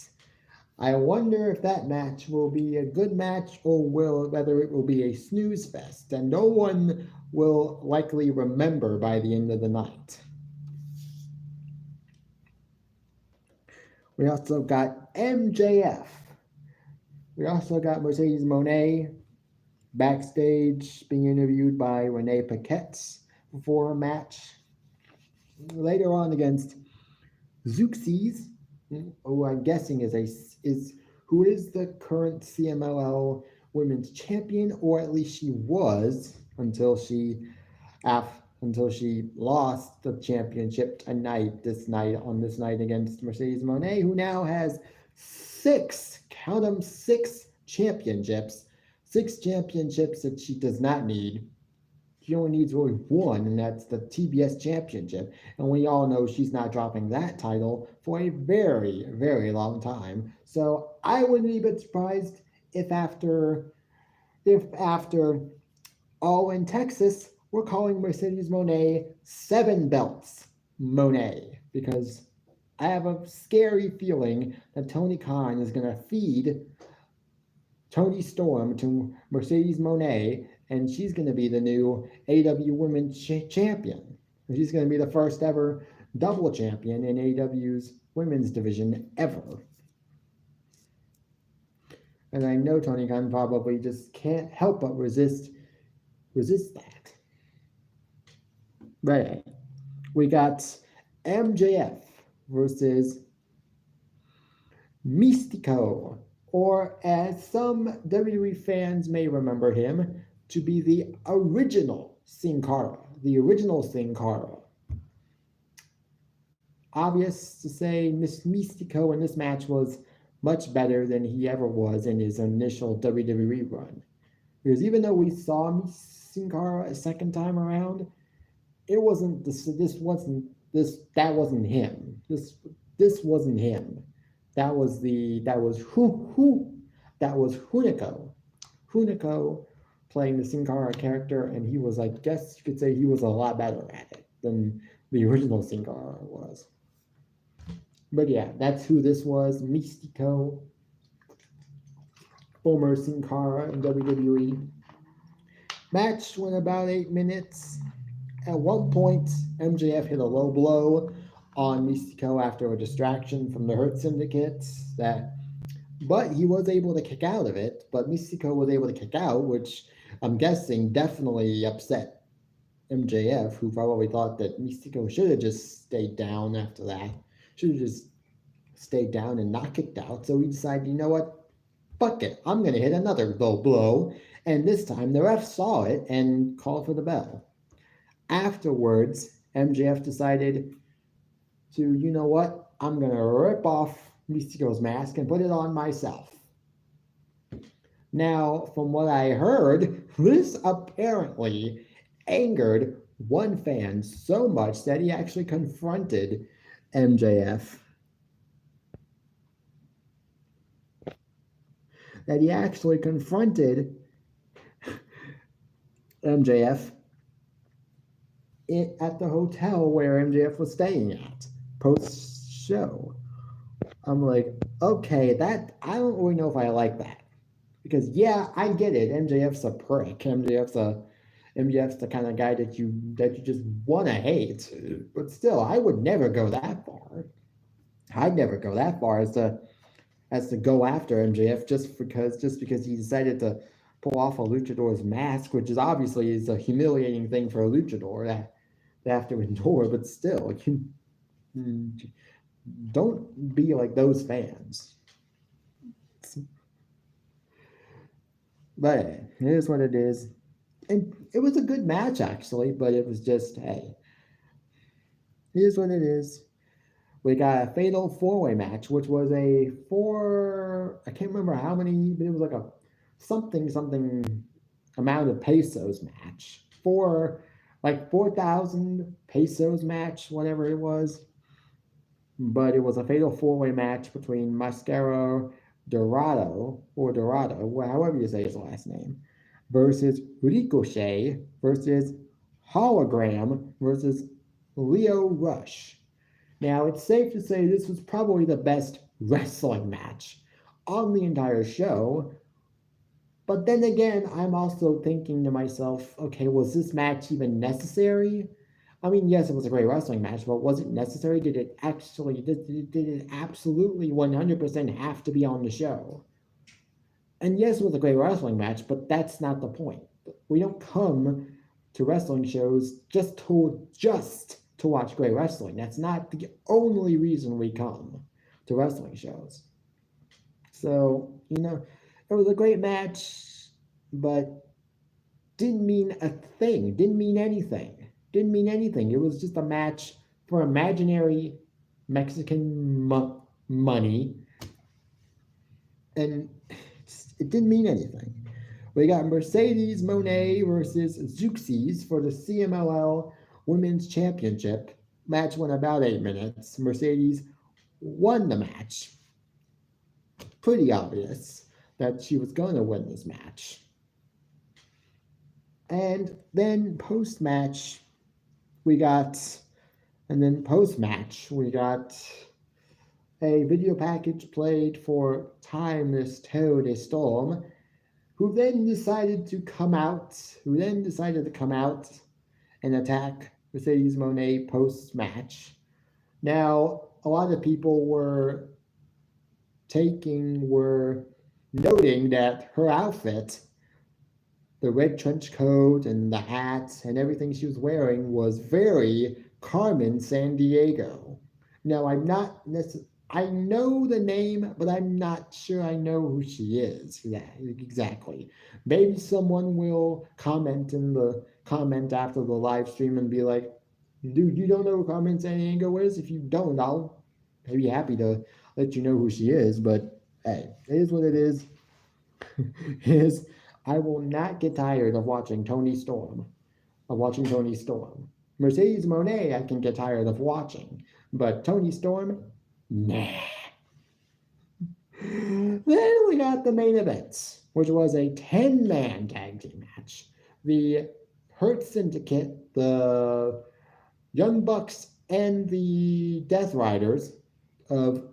I wonder if that match will be a good match or whether it will be a snooze fest and no one will likely remember by the end of the night. We also got MJF. We also got Mercedes Moné backstage being interviewed by Renee Paquette before a match. Later on against Zeuxis, who I'm guessing is the current CMLL Women's Champion, or at least she was until she lost the championship on this night against Mercedes Moné, who now has 6 championships. 6 championships that she does not need. She only needs really 1, and that's the TBS championship. And we all know she's not dropping that title for a very, very long time. So I wouldn't be a bit surprised if after All In Texas, we're calling Mercedes Moné 7 belts Moné, because I have a scary feeling that Tony Khan is going to feed Toni Storm to Mercedes Moné, and she's going to be the new AEW Women's Champion. She's going to be the first ever double champion in AEW's women's division ever. And I know Tony Khan probably just can't help but resist that. Right. We got MJF versus Mystico, or as some WWE fans may remember him, to be the original Sin Cara. Obvious to say, Mystico in this match was much better than he ever was in his initial WWE run. Because even though we saw Sin Cara a second time around, it wasn't that wasn't him. This wasn't him. That was Hunico. Hunico, playing the Sin Cara character, and he was, I guess you could say he was a lot better at it than the original Sin Cara was. But yeah, that's who this was. Mystico, former Sin Cara in WWE. Match went about 8 minutes. At one point, MJF hit a low blow on Mystico after a distraction from the Hurt Syndicate. But he was able to kick out of it. But Mystico was able to kick out, which I'm guessing definitely upset MJF, who probably thought that Mystico should have just stayed down after that. Should have just stayed down and not kicked out. So he decided, you know what? Fuck it. I'm going to hit another low blow. And this time the ref saw it and called for the bell. Afterwards, MJF decided to, you know what? I'm going to rip off Mystico's mask and put it on myself. Now, from what I heard, this apparently angered one fan so much that he actually confronted MJF. That he actually confronted MJF at the hotel where MJF was staying at post show. I'm like, okay, that I don't really know if I like that. Because yeah, I get it. MJF's a prick. MJF's the kind of guy that you just wanna hate. But still, I would never go that far. I'd never go that far as to go after MJF just because he decided to pull off a luchador's mask, which is obviously is a humiliating thing for a luchador that they have to endure, but still, don't be like those fans. But it is what it is. And it was a good match, actually, but it was just, hey, it is what it is. We got a fatal four-way match, which was I can't remember how many, but it was like a something amount of pesos match. 4,000 pesos match, whatever it was. But it was a fatal four-way match between Mascara Dorado, however you say his last name, versus Ricochet, versus Hologram, versus Lio Rush. Now, it's safe to say this was probably the best wrestling match on the entire show. But then again, I'm also thinking to myself, okay, was this match even necessary? I mean, yes, it was a great wrestling match, but was it necessary? Did it absolutely 100% have to be on the show? And yes, it was a great wrestling match, but that's not the point. We don't come to wrestling shows just to watch great wrestling. That's not the only reason we come to wrestling shows. So, it was a great match, but didn't mean a thing, didn't mean anything. It was just a match for imaginary Mexican money, and it didn't mean anything. We got Mercedes Moné versus Zeuxis for the CMLL Women's Championship. Match went about 8 minutes. Mercedes won the match. Pretty obvious that she was going to win this match. And then post-match, we got a video package played for Timeless Toni Storm, who then decided to come out and attack Mercedes Moné post-match. Now, a lot of people were noting that her outfit, the red trench coat and the hat and everything she was wearing, was very Carmen Sandiego. Now, I know the name, but I'm not sure I know who she is. Yeah, exactly. Maybe someone will comment after the live stream and be like, dude, you don't know who Carmen Sandiego is? If you don't, I'll be happy to let you know who she is. But hey, it is what it is. I will not get tired of watching Toni Storm. Mercedes Moné, I can get tired of watching. But Toni Storm, nah. Then we got the main events. which was a 10-man tag team match. The Hurt Syndicate, the Young Bucks, and the Death Riders of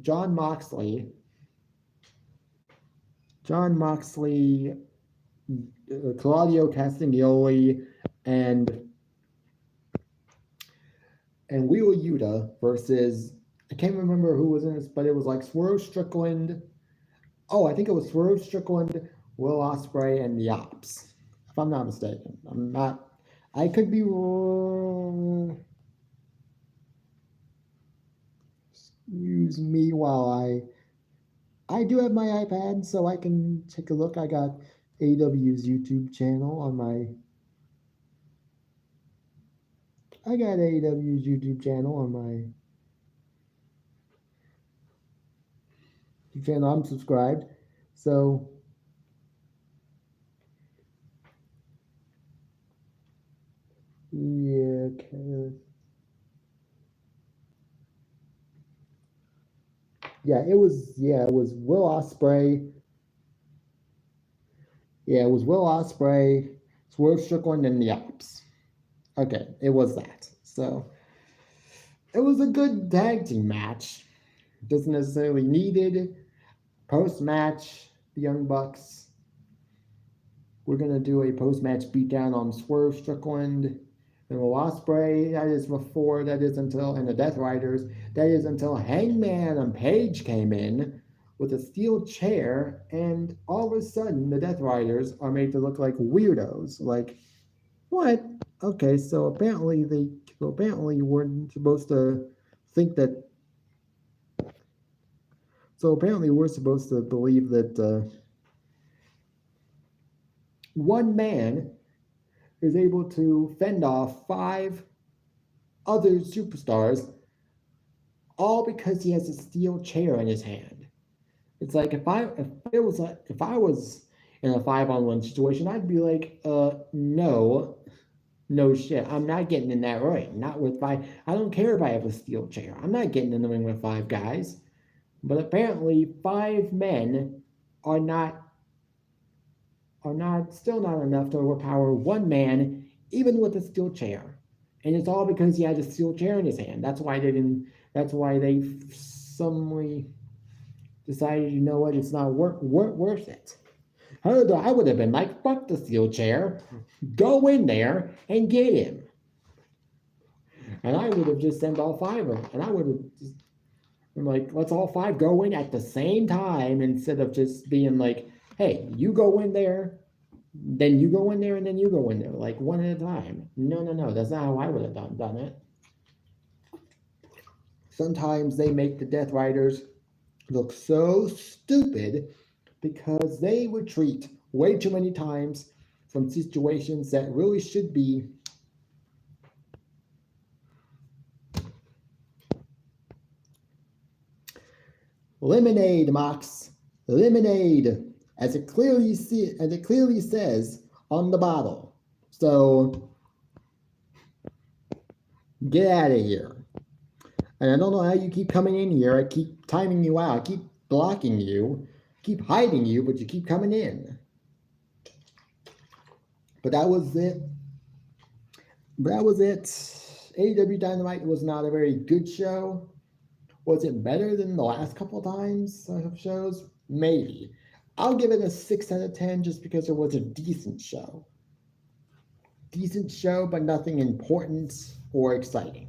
Jon Moxley, Claudio Castagnoli, and Wheeler Yuta versus, I can't remember who was in this, but it was like Swerve Strickland. Oh, I think it was Swerve Strickland, Will Ospreay, and the Ops, if I'm not mistaken. I could be wrong. Excuse me while I do have my iPad, so I can take a look. I got AW's YouTube channel on my. I got AW's YouTube channel on my channel. I'm subscribed, so yeah. Okay. Yeah, it was Will Ospreay. Yeah, it was Will Ospreay, Swerve Strickland, and the Ops. Okay, it was that. So it was a good tag team match. Doesn't necessarily needed. Post-match, the Young Bucks. We're gonna do a post-match beatdown on Swerve Strickland and Will Ospreay. That is before. That is until, and the Death Riders. That is until Hangman and Page came in with a steel chair, and all of a sudden the Death Riders are made to look like weirdos. Like, what? Okay, so apparently we're supposed to think that. So apparently we're supposed to believe that one man is able to fend off 5 other superstars, all because he has a steel chair in his hand. It's like if I was in a 5-on-1 situation, I'd be like, no shit, I'm not getting in that ring. Not with 5. I don't care if I have a steel chair. I'm not getting in the ring with 5 guys. But apparently 5 men are still not enough to overpower one man, even with a steel chair. And it's all because he had a steel chair in his hand. That's why they suddenly decided, you know what, it's not worth it. I would have been like, fuck the steel chair. Go in there and get him. And I would have just sent all 5 of them. And I would have just been like, let's all 5 go in at the same time, instead of just being like, hey, you go in there, then you go in there, and then you go in there, like one at a time. No, that's not how I would have done it. Sometimes they make the Death Riders look so stupid because they retreat way too many times from situations that really should be lemonade, Mox. Lemonade, as it clearly says on the bottle. So get out of here. And I don't know how you keep coming in here. I keep timing you out. I keep blocking you. Keep hiding you, but you keep coming in. But that was it. AEW Dynamite was not a very good show. Was it better than the last couple times of shows? Maybe. I'll give it a 6 out of 10 just because it was a decent show. Decent show, but nothing important or exciting.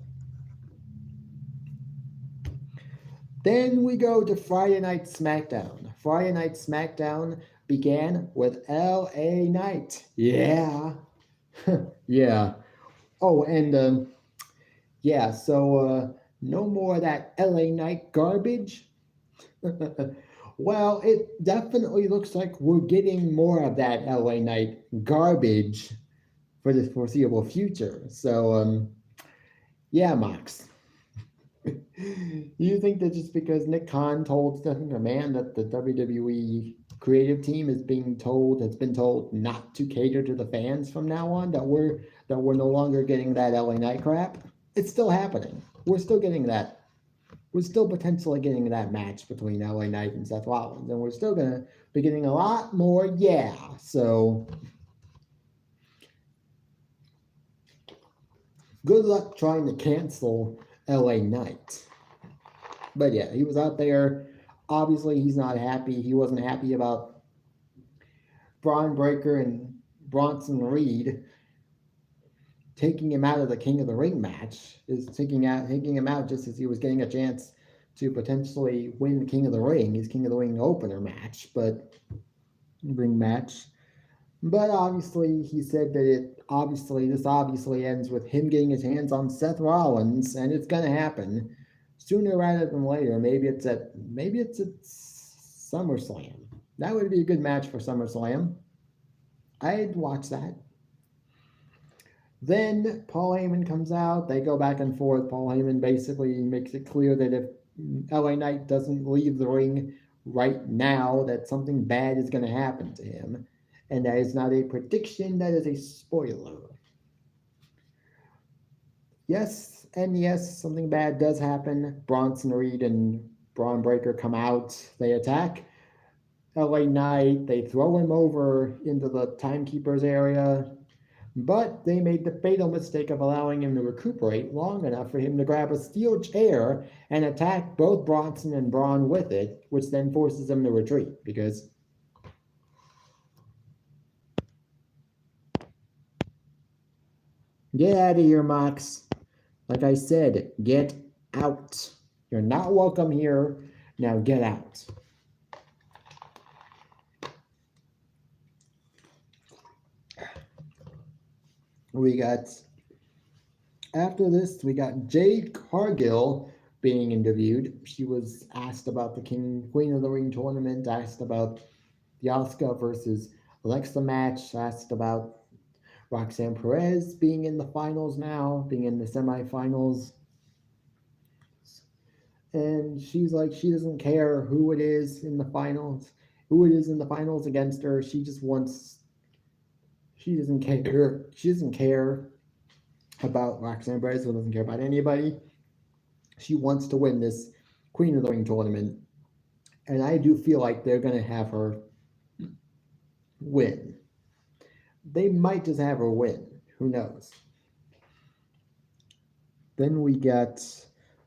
Then we go to Friday Night SmackDown. Friday Night SmackDown began with LA Knight. Yeah. Yeah. Oh, and so no more of that LA Knight garbage. Well, it definitely looks like we're getting more of that LA Knight garbage for the foreseeable future. So, yeah, Mox. You think that just because Nick Khan told Stephanie McMahon that the WWE creative team has been told not to cater to the fans from now on, that we're no longer getting that LA Knight crap? It's still happening. We're still getting that we're still potentially getting that match between LA Knight and Seth Rollins, and we're still gonna be getting a lot more. Yeah, so good luck trying to cancel LA Knight. But yeah, he was out there. Obviously, he's not happy. He wasn't happy about Braun Breaker and Bronson Reed taking him out of the King of the Ring match. Is taking him out just as he was getting a chance to potentially win the King of the Ring, his King of the Ring opener match, but ring match. But obviously, he said that this obviously ends with him getting his hands on Seth Rollins, and it's gonna happen sooner rather than later. Maybe it's at SummerSlam. That would be a good match for SummerSlam. I'd watch that. Then Paul Heyman comes out. They go back and forth. Paul Heyman basically makes it clear that if LA Knight doesn't leave the ring right now, that something bad is going to happen to him. And that is not a prediction, that is a spoiler. Yes, and yes, something bad does happen. Bronson Reed and Braun Breaker come out. They attack LA Knight. They throw him over into the timekeeper's area. But they made the fatal mistake of allowing him to recuperate long enough for him to grab a steel chair and attack both Bronson and Braun with it, which then forces him to retreat because get out of here, Mox. Like I said, get out. You're not welcome here. Now get out. After this, we got Jade Cargill being interviewed. She was asked about the Queen of the Ring tournament, asked about the Asuka versus Alexa match, asked about Roxanne Perez being in the finals now, being in the semifinals. And she's like, she doesn't care who it is in the finals, against her. She doesn't care. She doesn't care about Roxanne Perez, who doesn't care about anybody. She wants to win this Queen of the Ring tournament. And I do feel like they're going to have her win. They might just have her win. Who knows? Then we got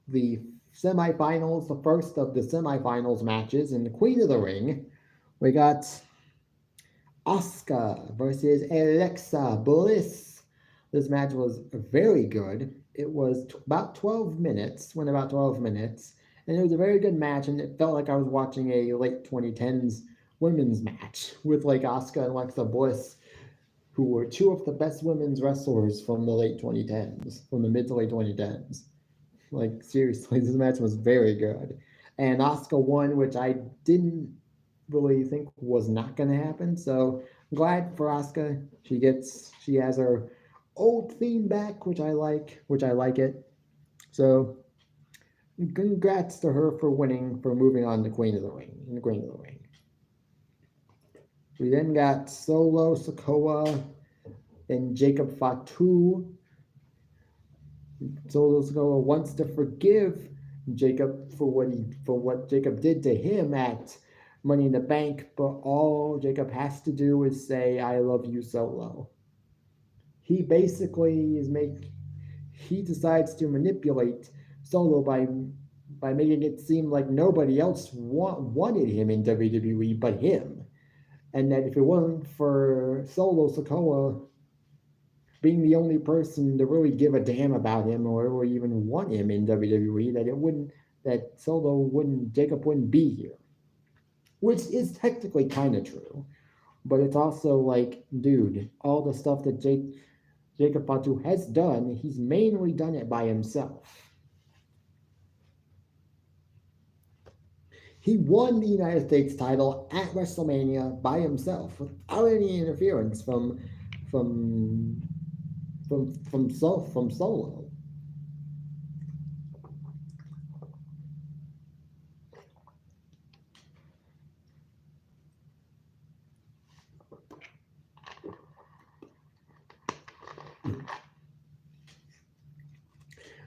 the semifinals, the first of the semifinals matches in the Queen of the Ring. We got Asuka versus Alexa Bliss. This match was very good. It was about 12 minutes, and it was a very good match, and it felt like I was watching a late 2010s women's match with like Asuka and Alexa Bliss, who were two of the best women's wrestlers from the late 2010s, from the mid to late 2010s. Like, seriously, this match was very good. And Asuka won, which I didn't really think was not going to happen. So I'm glad for Asuka. She has her old theme back, which I like it. So congrats to her for winning, for moving on to Queen of the Ring, in the Queen of the Ring. We then got Solo Sikoa and Jacob Fatu. Solo Sikoa wants to forgive Jacob for what Jacob did to him at Money in the Bank, but all Jacob has to do is say, "I love you, Solo." He basically he decides to manipulate Solo by making it seem like nobody else wanted him in WWE but him. And that if it wasn't for Solo Sikoa being the only person to really give a damn about him or even want him in WWE, Jacob wouldn't be here. Which is technically kind of true. But it's also like, dude, all the stuff that Jacob Fatu has done, he's mainly done it by himself. He won the United States title at WrestleMania by himself without any interference from Solo.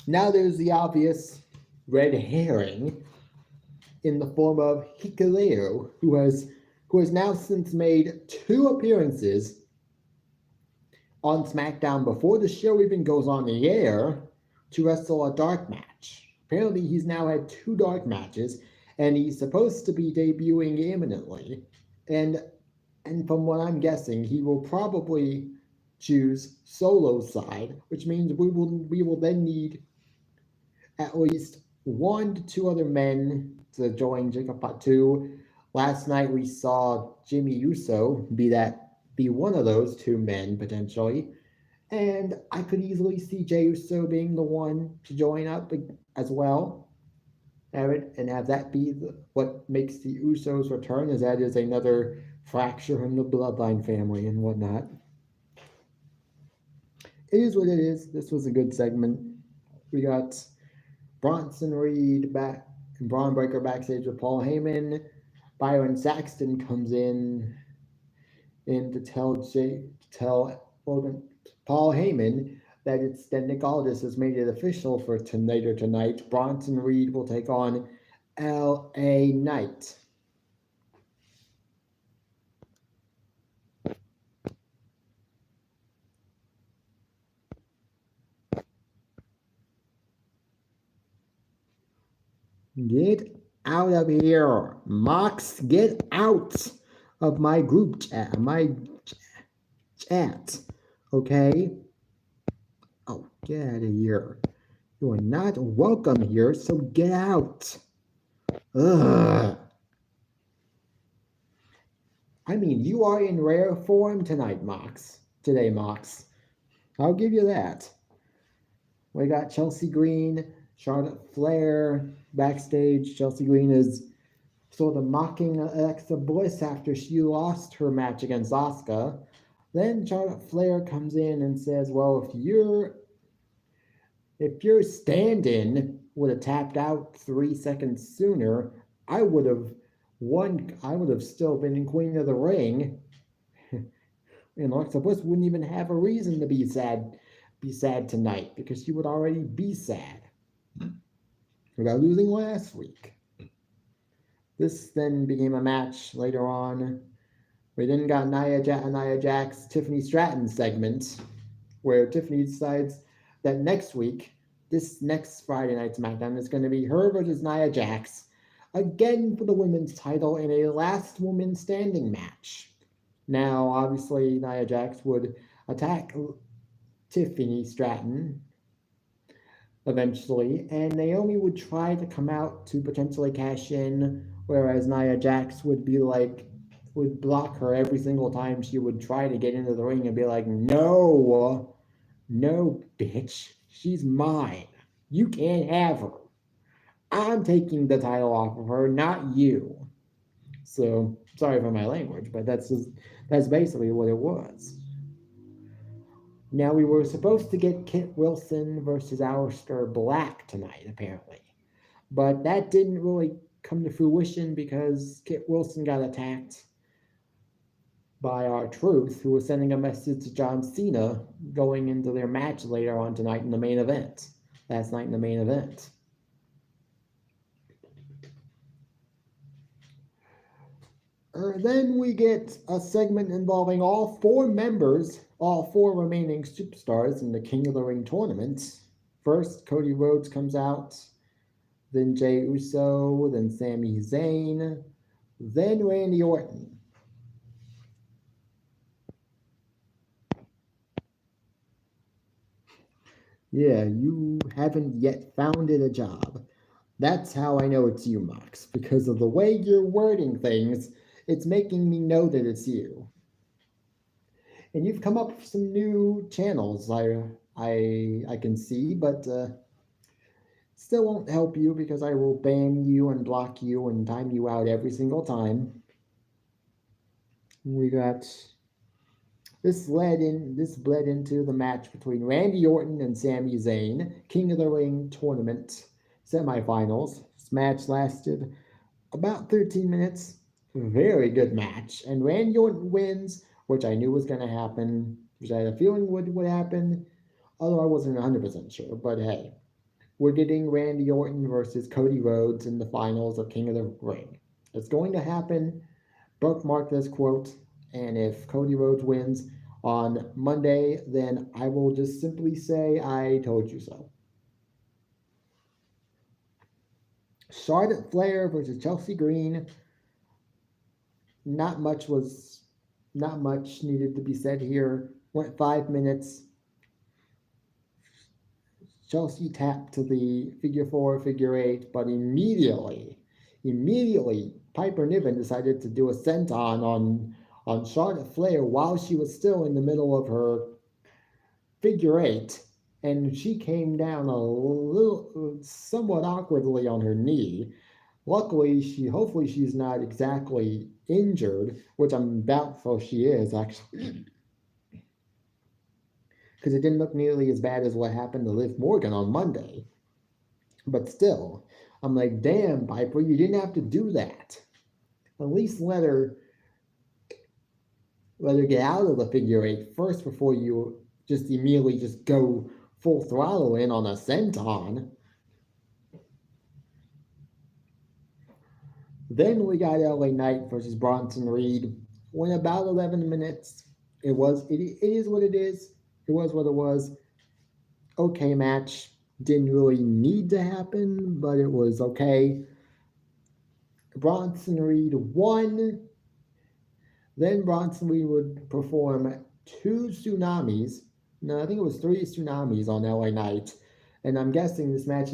Now there's the obvious red herring in the form of Hikuleo, who has now since made 2 appearances on SmackDown before the show even goes on the air to wrestle a dark match. Apparently, he's now had 2 dark matches, and he's supposed to be debuting imminently. And from what I'm guessing, he will probably choose solo side, which means we will then need at least 1 to 2 other men to join Jacob Fatu. Last night we saw Jimmy Uso be one of those 2 men potentially, and I could easily see Jey Uso being the one to join up as well. And have that be what makes the Usos return, as that is another fracture in the bloodline family and whatnot. It is what it is. This was a good segment. We got Bronson Reed back and Braun Breaker backstage with Paul Heyman. Byron Saxton comes in to tell Paul Heyman that Nick Aldis has made it official for tonight. Bronson Reed will take on LA Knight. Get out of here, Mox. Get out of my group chat. Okay? Oh, get out of here. You are not welcome here, so get out. Ugh. I mean, you are in rare form tonight, Mox. Today, Mox. I'll give you that. We got Chelsea Green, Charlotte Flair backstage. Chelsea Green is sort of mocking Alexa Bliss after she lost her match against Asuka. Then Charlotte Flair comes in and says, well, if your stand-in would have tapped out 3 seconds sooner, I would have won. I would have still been Queen of the Ring. And Alexa Bliss wouldn't even have a reason to be sad tonight, because she would already be sad about losing last week. This then became a match later on. We then got Nia Jax, Tiffany Stratton segment, where Tiffany decides that this next Friday night SmackDown is going to be her versus Nia Jax, again for the women's title in a last woman standing match. Now, obviously, Nia Jax would attack Tiffany Stratton eventually, and Naomi would try to come out to potentially cash in, whereas Nia Jax would block her every single time she would try to get into the ring and be like, no, bitch, she's mine. You can't have her. I'm taking the title off of her, not you. So, sorry for my language, but that's basically what it was. Now, we were supposed to get Kit Wilson versus Aleister Black tonight, apparently. But that didn't really come to fruition because Kit Wilson got attacked by R-Truth, who was sending a message to John Cena going into their match later on tonight in the main event. Last night in the main event. Then we get a segment involving all 4 remaining superstars in the King of the Ring tournament. First, Cody Rhodes comes out, then Jey Uso, then Sami Zayn, then Randy Orton. Yeah, you haven't yet founded a job. That's how I know it's you, Mox, because of the way you're wording things. It's making me know that it's you. And you've come up with some new channels I can see, but still won't help you because I will ban you and block you and time you out every single time. We got this bled into the match between Randy Orton and Sami Zayn, King of the Ring tournament semifinals. This match lasted about 13 minutes. Very good match. And Randy Orton wins, which I knew was going to happen, which I had a feeling would happen, although I wasn't 100% sure. But hey, we're getting Randy Orton versus Cody Rhodes in the finals of King of the Ring. It's going to happen. Bookmark this quote. And if Cody Rhodes wins on Monday, then I will just simply say, I told you so. Charlotte Flair versus Chelsea Green. Not much needed to be said here. Went 5 minutes. Chelsea tapped to the figure 4, figure 8, but immediately, Piper Niven decided to do a senton on Charlotte Flair while she was still in the middle of her figure 8, and she came down somewhat awkwardly on her knee. Luckily, hopefully she's not exactly injured, which I'm doubtful she is actually, because it didn't look nearly as bad as what happened to Liv Morgan on Monday. But still, I'm like, damn, Piper, you didn't have to do that. At least let her get out of the figure 8 first before you just immediately just go full throttle in on a senton. Then we got LA Knight versus Bronson Reed. Went about 11 minutes. It is what it is. It was what it was. Okay match. Didn't really need to happen, but it was okay. Bronson Reed won. Then Bronson Reed would perform 2 tsunamis. No, I think it was 3 tsunamis on LA Knight. And I'm guessing the match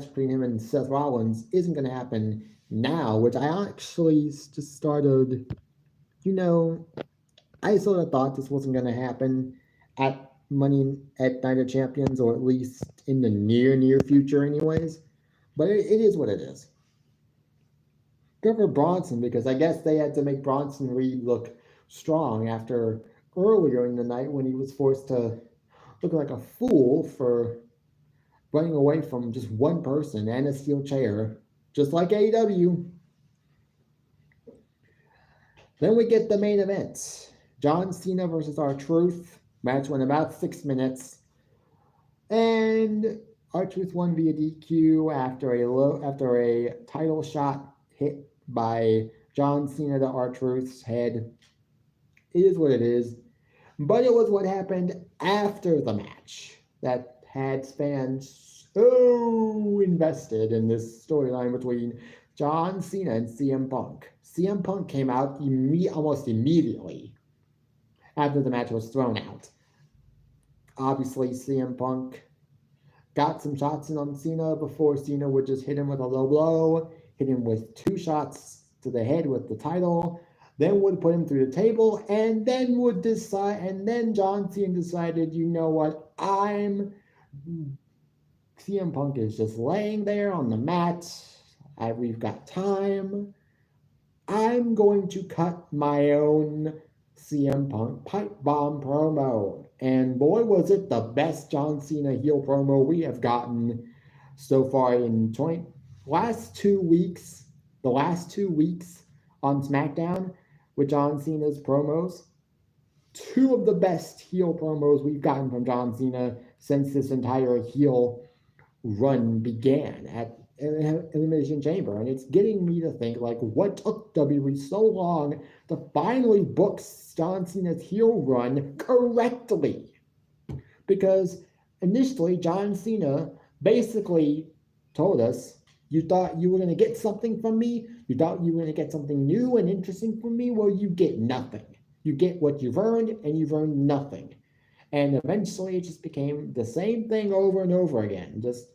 between him and Seth Rollins isn't gonna happen now, which I actually just started, I sort of thought this wasn't gonna happen at Night of Champions, or at least in the near future anyways. But it is what it is. Good for Bronson, because I guess they had to make Bronson Reed look strong after earlier in the night when he was forced to look like a fool for running away from just one person and a steel chair, just like AEW. Then we get the main event. John Cena versus R-Truth. Match went about 6 minutes. And R-Truth won via DQ after a title shot hit by John Cena to R-Truth's head. It is what it is. But it was what happened after the match that had fans so invested in this storyline between John Cena and CM Punk. CM Punk came out almost immediately after the match was thrown out. Obviously, CM Punk got some shots in on Cena before Cena would just hit him with a low blow, hit him with 2 shots to the head with the title, then would put him through the table, and then John Cena decided, you know what, CM Punk is just laying there on the mat, we've got time, I'm going to cut my own CM Punk pipe bomb promo. And boy, was it the best John Cena heel promo we have gotten so far in the last 2 weeks on SmackDown with John Cena's promos. 2 of the best heel promos we've gotten from John Cena since this entire heel run began at Elimination Chamber. And it's getting me to think, like, what took WWE so long to finally book John Cena's heel run correctly? Because initially John Cena basically told us, you thought you were going to get something from me? You thought you were going to get something new and interesting from me? Well, you get nothing. You get what you've earned, and you've earned nothing. And eventually it just became the same thing over and over again, just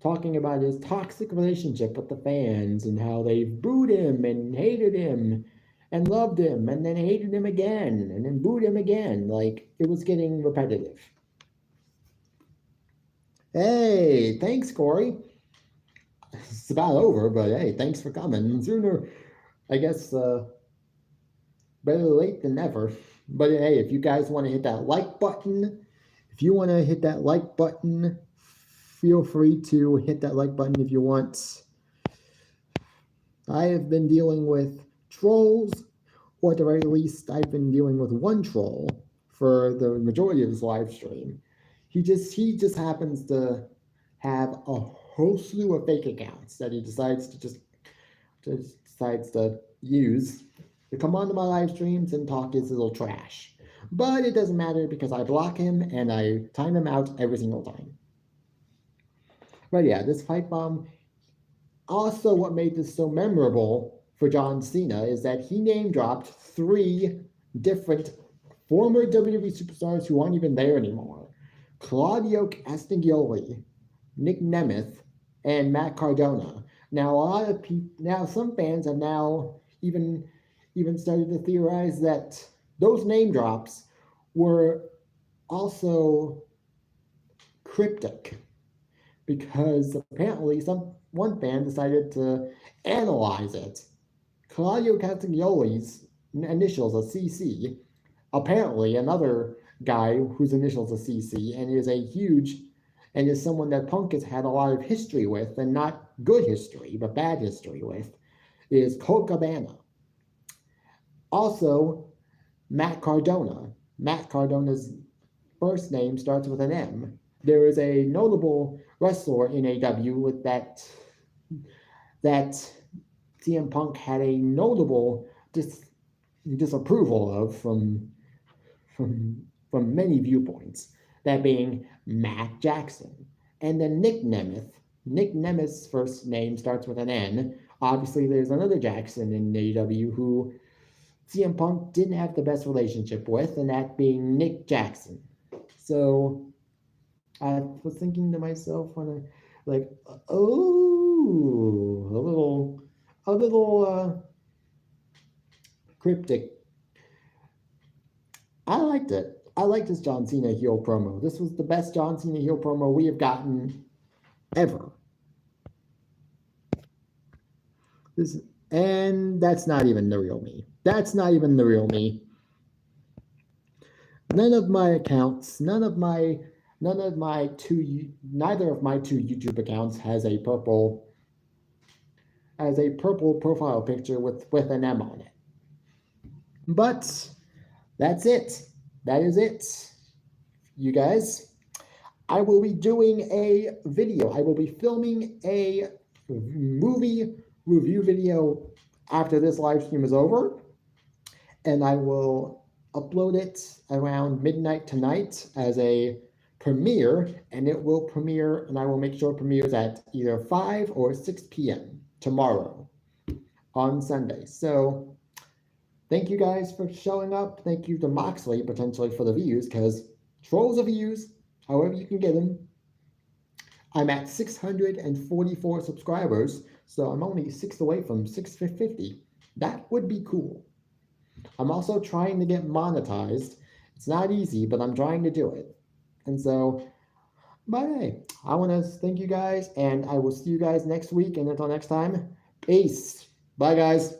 talking about his toxic relationship with the fans and how they booed him and hated him and loved him and then hated him again and then booed him again. Like, it was getting repetitive. Hey, thanks, Corey. It's about over, but hey, thanks for coming. Sooner, I guess, better late than never. But hey, if you guys want to hit that like button, feel free to hit that like button if you want. I have been dealing with trolls, or at the very least, I've been dealing with one troll for the majority of this live stream. He just happens to have a whole slew of fake accounts that he decides to use to come onto my live streams and talk his little trash. But it doesn't matter because I block him and I time him out every single time. But yeah, this pipe bomb. Also, what made this so memorable for John Cena is that he name dropped 3 different former WWE superstars who aren't even there anymore: Claudio Castagnoli, Nick Nemeth, and Matt Cardona. Now, some fans have now even started to theorize that those name drops were also cryptic, because apparently one fan decided to analyze it. Claudio Castagnoli's initials are CC. Apparently, another guy whose initials are CC and is someone that Punk has had a lot of history with, and not good history, but bad history with, is Colt Cabana. Also, Matt Cardona. Matt Cardona's first name starts with an M. There is a notable wrestler in AEW with that CM Punk had a notable disapproval of from many viewpoints, that being Matt Jackson. And then Nick Nemeth. Nick Nemeth's first name starts with an N. Obviously, there's another Jackson in AEW who CM Punk didn't have the best relationship with, and that being Nick Jackson. So I was thinking to myself when a little cryptic. I liked it. I liked this John Cena heel promo. This was the best John Cena heel promo we have gotten ever. And that's not even the real me. That's not even the real me. None of my accounts, neither of my 2 YouTube accounts has a purple profile picture with an M on it. But that's it. That is it, you guys. I will be doing a video. I will be filming a movie review video after this live stream is over, and I will upload it around midnight tonight as a premiere, and I will make sure it premieres at either 5 or 6 p.m. tomorrow on Sunday. So thank you guys for showing up. Thank you to Moxley potentially for the views, because trolls of views, however you can get them. I'm at 644 subscribers, so I'm only 6 away from 650. That would be cool. I'm also trying to get monetized. It's not easy, but I'm trying to do it. And so, but hey, I want to thank you guys, and I will see you guys next week. And until next time, peace. Bye, guys.